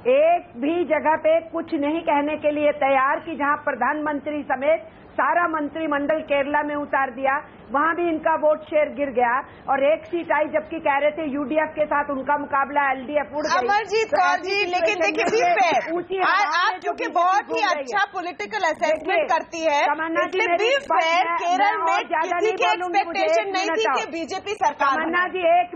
एक भी जगह पे कुछ नहीं कहने के लिए तैयार कि जहां प्रधानमंत्री समेत सारा मंत्रिमंडल केरला में उतार दिया, वहां भी इनका वोट शेयर गिर गया और एक सीट आई, जबकि कह रहे थे यूडीएफ के साथ उनका मुकाबला एलडीएफ उड़ गई। अमरजीत कौर जी, लेकिन देखिए आप क्योंकि बहुत ही अच्छा पॉलिटिकल असेसमेंट करती है, इसलिए बी फेयर, केरल में किसी की एक्सपेक्टेशन नहीं थी कि बीजेपी सरकार। तमन्ना जी एक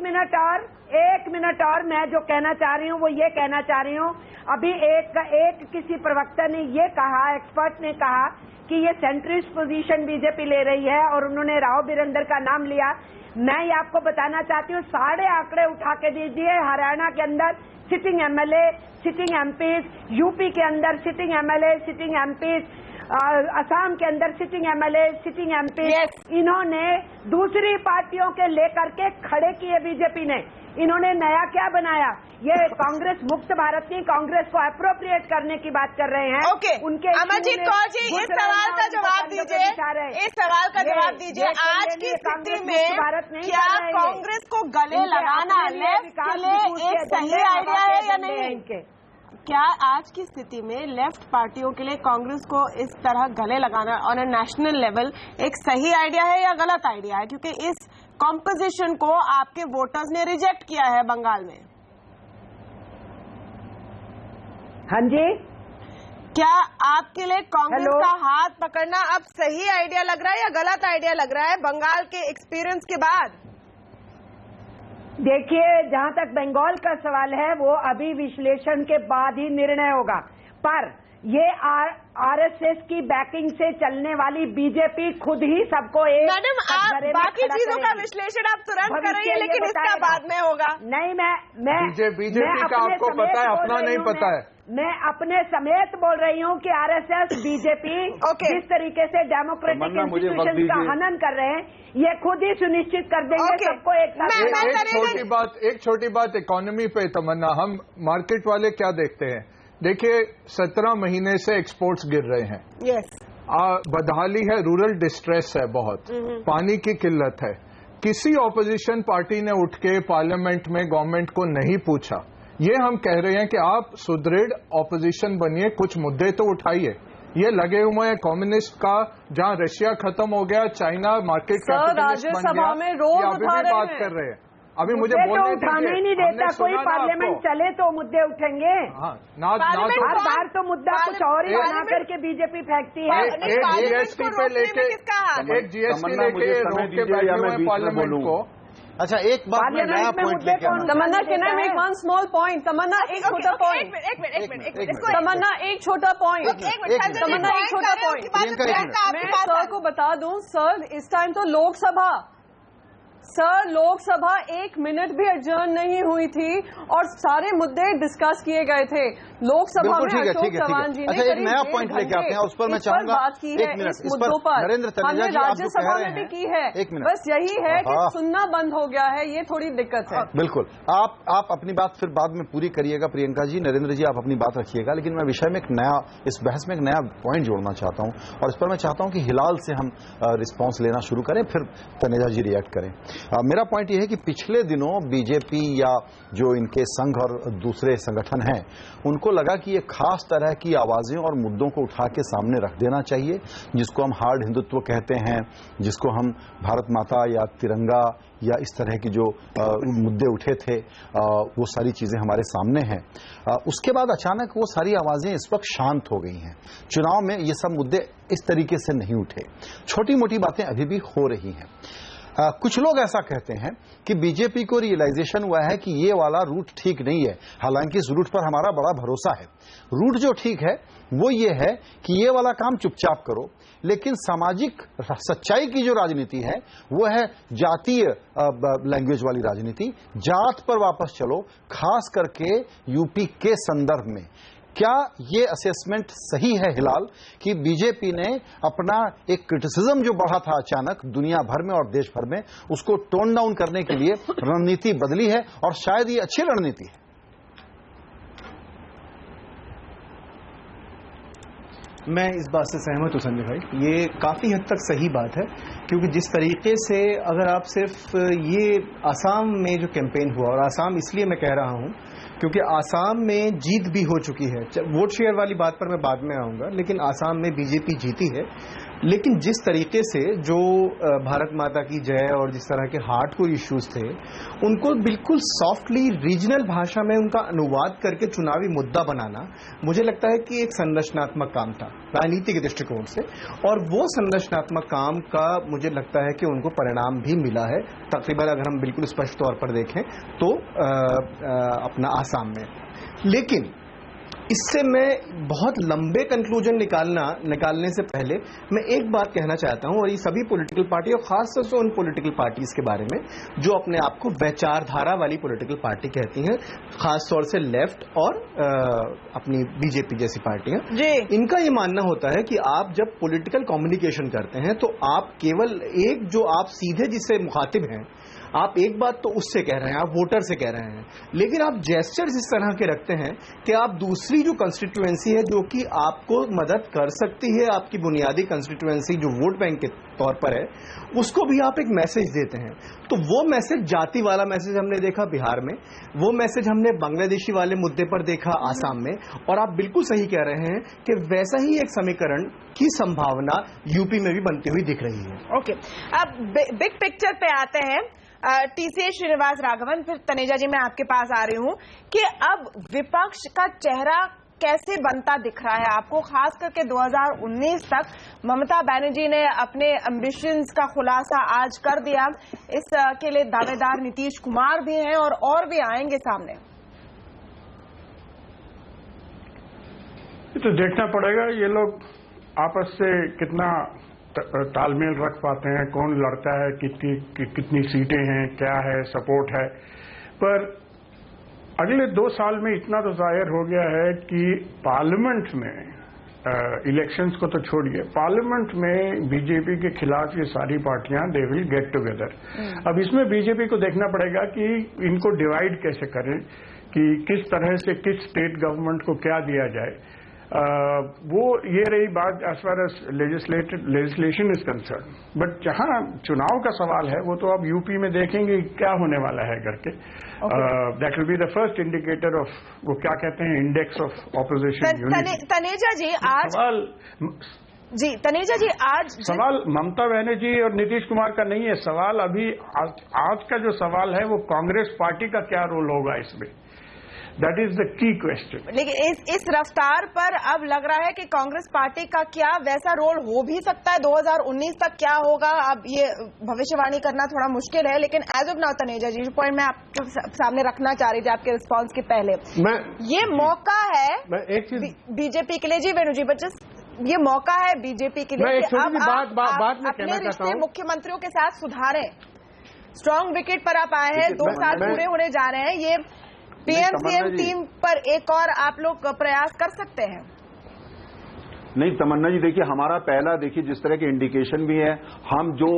मिनट और मैं जो कहना चाह रही हूँ वो ये कहना चाह रही हूँ, अभी एक किसी प्रवक्ता ने ये कहा, एक्सपर्ट ने कहा कि ये सेंट्रिस्ट पोजीशन बीजेपी ले रही है और उन्होंने राव बिरेंद्र का नाम लिया। मैं ये आपको बताना चाहती हूँ, सारे आंकड़े उठा के दीजिए। हरियाणा के अंदर sitting MLA, sitting MPs, UP के अंदर sitting MLA, sitting MPs, Assam के अंदर सिटिंग एमएलए, सिटिंग एमपी, इन्होंने दूसरी पार्टियों के लेकर के खड़े किए बीजेपी ने। इन्होंने नया क्या बनाया? ये कांग्रेस मुक्त भारत नहीं, कांग्रेस को अप्रोप्रिएट करने की बात कर रहे हैं। ओके, अमरजीत कौर जी, इस सवाल का जवाब दीजिए, इस सवाल का जवाब दीजिए। आज की स्थिति में क्या कांग्रेस को गले लगाना लेफ्ट के लिए एक सही आइडिया है या नहीं? क्या आज की स्थिति में लेफ्ट पार्टियों के लिए कांग्रेस को इस तरह गले लगाना ऑन ए नेशनल लेवल एक सही आइडिया है या गलत आइडिया है? क्योंकि इस कॉम्पोजिशन को आपके वोटर्स ने रिजेक्ट किया है बंगाल में। हाँ जी, क्या आपके लिए कांग्रेस का हाथ पकड़ना अब सही आइडिया लग रहा है या गलत आइडिया लग रहा है बंगाल के एक्सपीरियंस के बाद? देखिए, जहां तक बंगाल का सवाल है वो अभी विश्लेषण के बाद ही निर्णय होगा, पर ये आरएसएस की बैकिंग से चलने वाली बीजेपी खुद ही सबको एक मैडम, आप बाकी चीजों का विश्लेषण आप तुरंत करेंगे, लेकिन इसका बाद में होगा। नहीं, मैं बीजेपी का आपको पता है, अपना नहीं पता है। मैं अपने समेत बोल रही हूँ कि आरएसएस बीजेपी जिस तरीके से डेमोक्रेटिक इंस्टीट्यूशन का हनन कर रहे हैं, ये खुद ही सुनिश्चित कर देंगे सबको एक साथ। एक छोटी बात इकोनॉमी पे तमन्ना, हम मार्केट वाले क्या देखते हैं? देखिए, 17 महीने से एक्सपोर्ट्स गिर रहे हैं। यस, बदहाली है, रूरल डिस्ट्रेस है, बहुत पानी की किल्लत है। किसी ऑपोजिशन पार्टी ने उठ के पार्लियामेंट में गवर्नमेंट को नहीं पूछा। ये हम कह रहे हैं कि आप सुदृढ़ ऑपोजिशन बनिए, कुछ मुद्दे तो उठाइए। ये लगे हुए हैं कम्युनिस्ट का, जहां रशिया खत्म हो गया, चाइना मार्केट कैपिटलिस्ट बन गया, में रोज अभी भी बात कर रहे हैं। अभी मुझे बोलने उठाने ही नहीं देता कोई, पार्लियामेंट चले तो मुद्दे उठेंगे। हर बार तो मुद्दा कुछ और ही बना करके बीजेपी फेंकती है। एक जीएसटी पे लेके रोक के बैठे हुए पार्लियामेंट को। अच्छा, एक बात मैं नया पॉइंट लेके आना। Tamanna, can I make one small point? Tamanna, एक छोटा पॉइंट। तमन्ना, एक छोटा पॉइंट। तमन्ना, एक छोटा पॉइंट। मैं सर को बता दूं, सर इस टाइम तो लोकसभा, सर लोकसभा 1 मिनट भी एडजर्न नहीं हुई थी और सारे मुद्दे डिस्कस किए गए थे लोकसभा में। अशोक चव्हाण जी ने एक नया पॉइंट लेके आते हैं, उस पर मैं चाहूंगा बात की है, इस मुद्दों पर हमने राज्यसभा में भी की है। बस यही है कि सुनना बंद हो गया है, ये थोड़ी दिक्कत है। बिल्कुल, आप अपनी बात फिर बाद में पूरी करिएगा प्रियंका जी, नरेंद्र जी आप अपनी बात रखिएगा, लेकिन मैं विषय में एक नया, इस बहस में एक नया पॉइंट जोड़ना चाहता हूं और इस पर मैं चाहता हूं कि हिलाल से हम रिस्पॉन्स लेना शुरू करें, फिर तनेजा जी रिएक्ट करें। मेरा पॉइंट यह है कि पिछले दिनों बीजेपी या जो इनके संघ और दूसरे संगठन हैं, उनको लगा कि ये खास तरह की आवाजें और मुद्दों को उठा के सामने रख देना चाहिए, जिसको हम हार्ड हिंदुत्व कहते हैं, जिसको हम भारत माता या तिरंगा या इस तरह की जो मुद्दे उठे थे, वो सारी चीजें हमारे सामने हैं। उसके बाद अचानक वो सारी आवाजें इस वक्त शांत हो गई हैं। चुनाव में ये सब मुद्दे इस तरीके से नहीं उठे, छोटी मोटी बातें अभी भी हो रही हैं। कुछ लोग ऐसा कहते हैं कि बीजेपी को रियलाइजेशन हुआ है कि ये वाला रूट ठीक नहीं है, हालांकि इस रूट पर हमारा बड़ा भरोसा है। रूट जो ठीक है वो ये है कि ये वाला काम चुपचाप करो, लेकिन सामाजिक सच्चाई की जो राजनीति है वो है जातीय लैंग्वेज वाली राजनीति। जात पर वापस चलो, खास करके यूपी के संदर्भ में। क्या ये असेसमेंट सही है हिलाल कि बीजेपी ने अपना एक क्रिटिसिज्म जो बढ़ा था अचानक दुनिया भर में और देश भर में, उसको टोन डाउन करने के लिए रणनीति बदली है और शायद ये अच्छी रणनीति है? मैं इस बात से सहमत हूं संजय भाई, ये काफी हद तक सही बात है, क्योंकि जिस तरीके से अगर आप सिर्फ ये आसाम में जो कैंपेन हुआ, और आसाम इसलिए मैं कह रहा हूं क्योंकि आसाम में जीत भी हो चुकी है, वोट शेयर वाली बात पर मैं बाद में आऊंगा, लेकिन आसाम में बीजेपी जीती है। लेकिन जिस तरीके से जो भारत माता की जय और जिस तरह के हार्डकोर इश्यूज थे, उनको बिल्कुल सॉफ्टली रीजनल भाषा में उनका अनुवाद करके चुनावी मुद्दा बनाना, मुझे लगता है कि एक संरचनात्मक काम था राजनीति के दृष्टिकोण से, और वो संरचनात्मक काम का मुझे लगता है कि उनको परिणाम भी मिला है तकरीबन, अगर हम बिल्कुल स्पष्ट तौर पर देखें तो अपना आसाम में। लेकिन इससे मैं बहुत लंबे कंक्लूजन निकालने से पहले मैं एक बात कहना चाहता हूं, और ये सभी पॉलिटिकल पार्टी और खासतौर से उन पॉलिटिकल पार्टीज के बारे में जो अपने आप को वैचारधारा वाली पॉलिटिकल पार्टी कहती हैं, खासतौर से लेफ्ट और अपनी बीजेपी जैसी पार्टियां, इनका ये मानना होता है कि आप जब पॉलिटिकल कम्युनिकेशन करते हैं तो आप केवल एक जो आप सीधे जिससे मुखातिब हैं, आप एक बात तो उससे कह रहे हैं, आप वोटर से कह रहे हैं, लेकिन आप जेस्चर्स इस तरह के रखते हैं कि आप दूसरी जो कंस्टिट्यूएंसी है जो कि आपको मदद कर सकती है, आपकी बुनियादी कंस्टिट्यूएंसी जो वोट बैंक के तौर पर है, उसको भी आप एक मैसेज देते हैं। तो वो मैसेज, जाति वाला मैसेज हमने देखा बिहार में, वो मैसेज हमने बांग्लादेशी वाले मुद्दे पर देखा आसाम में, और आप बिल्कुल सही कह रहे हैं कि वैसा ही एक समीकरण की संभावना यूपी में भी बनती हुई दिख रही है। ओके, अब बिग पिक्चर पे आते हैं। टीसी श्रीनिवास राघवन, फिर तनेजा जी मैं आपके पास आ रही हूं कि अब विपक्ष का चेहरा कैसे बनता दिख रहा है आपको, खास करके 2019 तक ममता बनर्जी ने अपने एम्बिशंस का खुलासा आज कर दिया। इसके लिए दावेदार नीतीश कुमार भी हैं और भी आएंगे सामने। तो देखना पड़ेगा ये लोग आपस से कितना तालमेल रख पाते हैं, कौन लड़ता है, कितनी सीटें हैं, क्या है, सपोर्ट है। पर अगले 2 साल में इतना तो जाहिर हो गया है कि पार्लियामेंट में इलेक्शंस को तो छोड़िए, पार्लियामेंट में बीजेपी के खिलाफ ये सारी पार्टियां दे विल गेट टुगेदर। अब इसमें बीजेपी को देखना पड़ेगा कि इनको डिवाइड कैसे करें, कि किस तरह से किस स्टेट गवर्नमेंट को क्या दिया जाए। वो ये रही बात as far as legislation is concern. But जहां चुनाव का सवाल है वो तो अब यूपी में देखेंगे क्या होने वाला है करके। That will be the first indicator of, वो क्या कहते हैं, index of opposition unity. Taneja ji आज तनेजा जी आज सवाल ममता बनर्जी और नीतीश कुमार का नहीं है, सवाल अभी आज का जो सवाल है वो कांग्रेस पार्टी का क्या रोल होगा इसमें, that is the key question. लेकिन इस रफ्तार पर अब लग रहा है कि कांग्रेस पार्टी का क्या वैसा रोल हो भी सकता है 2019 तक, क्या होगा अब ये भविष्यवाणी करना थोड़ा मुश्किल है। लेकिन एज ऑफ नाउ तनेजा जी, जो पॉइंट मैं आपके सामने रखना चाह रही थी आपके रिस्पॉन्स के पहले, ये मौका है बीजेपी के लिए। जी वेणु जी, बच्चे ये मौका है बीजेपी के लिए कि अब आप अपने रिश्ते मुख्यमंत्रियों के साथ सुधारें। स्ट्रांग विकेट पर आप आए हैं, 2 साल पूरे होने जा रहे हैं, ये पीएम सीएम टीम पर एक और आप लोग प्रयास कर सकते हैं। नहीं तमन्ना जी, देखिए हमारा पहला, देखिए जिस तरह के इंडिकेशन भी है, हम जो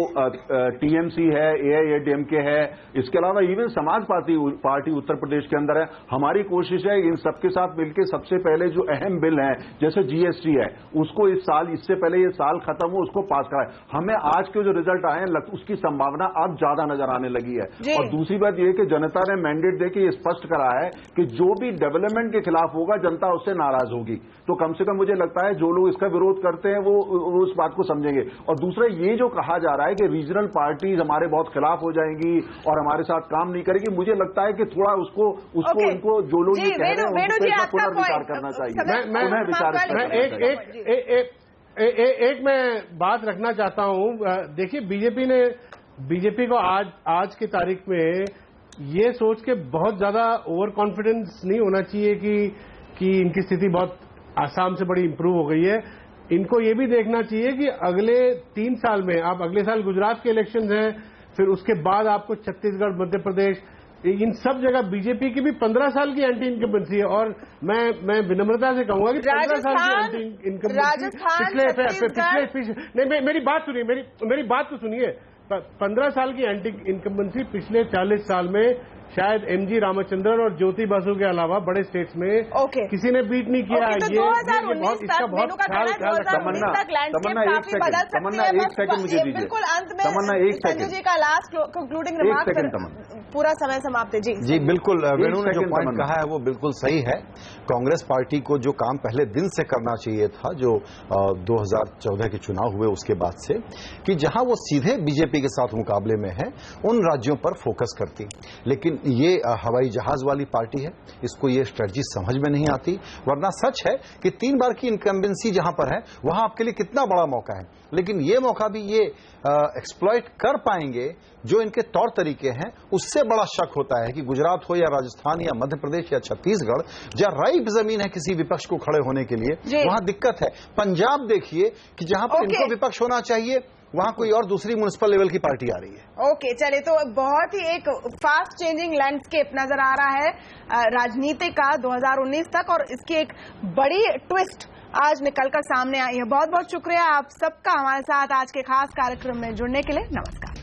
टीएमसी है, एआईएडीएमके है, इसके अलावा इवन समाज पार्टी उत्तर प्रदेश के अंदर है, हमारी कोशिश है इन सबके साथ मिलकर सबसे पहले जो अहम बिल है जैसे जीएसटी है उसको इस साल, इससे पहले ये साल खत्म हो उसको पास कराए। हमें आज के जो रिजल्ट आए हैं उसकी संभावना अब ज्यादा नजर आने लगी है। और दूसरी बात यह कि जनता ने मैंडेट देके ये स्पष्ट करा है कि जो भी डेवलपमेंट के खिलाफ होगा जनता उससे नाराज होगी। तो कम से कम मुझे लगता है जो लोग इसका विरोध करते हैं वो उस बात को समझेंगे। और दूसरा ये जो कहा जा रहा है कि रीजनल पार्टीज हमारे बहुत खिलाफ हो जाएंगी और हमारे साथ काम नहीं करेगी, मुझे लगता है कि थोड़ा उसको उनको जो लोग ये कह रहे हैं उनको पुनर्विचार करना चाहिए। एक मैं बात रखना चाहता हूं। देखिए बीजेपी को आज की तारीख में ये सोच के बहुत ज्यादा ओवर कॉन्फिडेंस नहीं होना चाहिए कि इनकी स्थिति बहुत आसाम से बड़ी इंप्रूव हो गई है। इनको ये भी देखना चाहिए कि अगले 3 साल में, आप अगले साल गुजरात के इलेक्शंस हैं, फिर उसके बाद आपको छत्तीसगढ़, मध्य प्रदेश, इन सब जगह बीजेपी की भी 15 साल की एंटी इनकम्बेंसी है। और मैं विनम्रता से कहूंगा कि 15 साल की एंटी इनकम्बेंसी पिछले मेरी बात सुनिए, मेरी बात तो सुनिए। 15 साल की एंटी इनकम्बेंसी पिछले 40 साल में शायद एमजी रामचंद्रन और ज्योति बासु के अलावा बड़े स्टेट्स में किसी ने बीट नहीं किया। तो 2019 तक मेनू का कहना है 2019 तक लैंडस्केप काफी बदल सकती है। सेकंड मुझे दीजिए बिल्कुल अंत में संजय जी का लास्ट कंक्लूडिंग रिमार्क, पूरा समय समाप्त है। जी बिल्कुल, वेणु ने जो पॉइंट कहा है वो बिल्कुल सही है। कांग्रेस पार्टी को जो काम पहले दिन से करना चाहिए था, जो 2014 के चुनाव हुए उसके बाद से, कि जहां वो सीधे बीजेपी के साथ मुकाबले में है उन राज्यों पर फोकस करती। लेकिन लेकिन ये हवाई जहाज वाली पार्टी है, इसको ये स्ट्रेटजी समझ में नहीं आती। वरना सच है कि 3 बार की इनकम्बेंसी जहां पर है वहां आपके लिए कितना बड़ा मौका है, लेकिन ये मौका भी ये एक्सप्लॉइट कर पाएंगे जो इनके तौर तरीके हैं। उससे बड़ा शक होता है कि गुजरात हो या राजस्थान या मध्य प्रदेश या छत्तीसगढ़, जहां राइप जमीन है किसी विपक्ष को खड़े होने के लिए, वहां दिक्कत है। पंजाब देखिए कि जहां पर इनको विपक्ष होना चाहिए वहां कोई और दूसरी म्युनिसिपल लेवल की पार्टी आ रही है। ओके, चलिए, तो बहुत ही एक फास्ट चेंजिंग लैंडस्केप नजर आ रहा है राजनीति का 2019 तक, और इसकी एक बड़ी ट्विस्ट आज निकलकर सामने आई है। बहुत बहुत शुक्रिया आप सबका हमारे साथ आज के खास कार्यक्रम में जुड़ने के लिए। नमस्कार।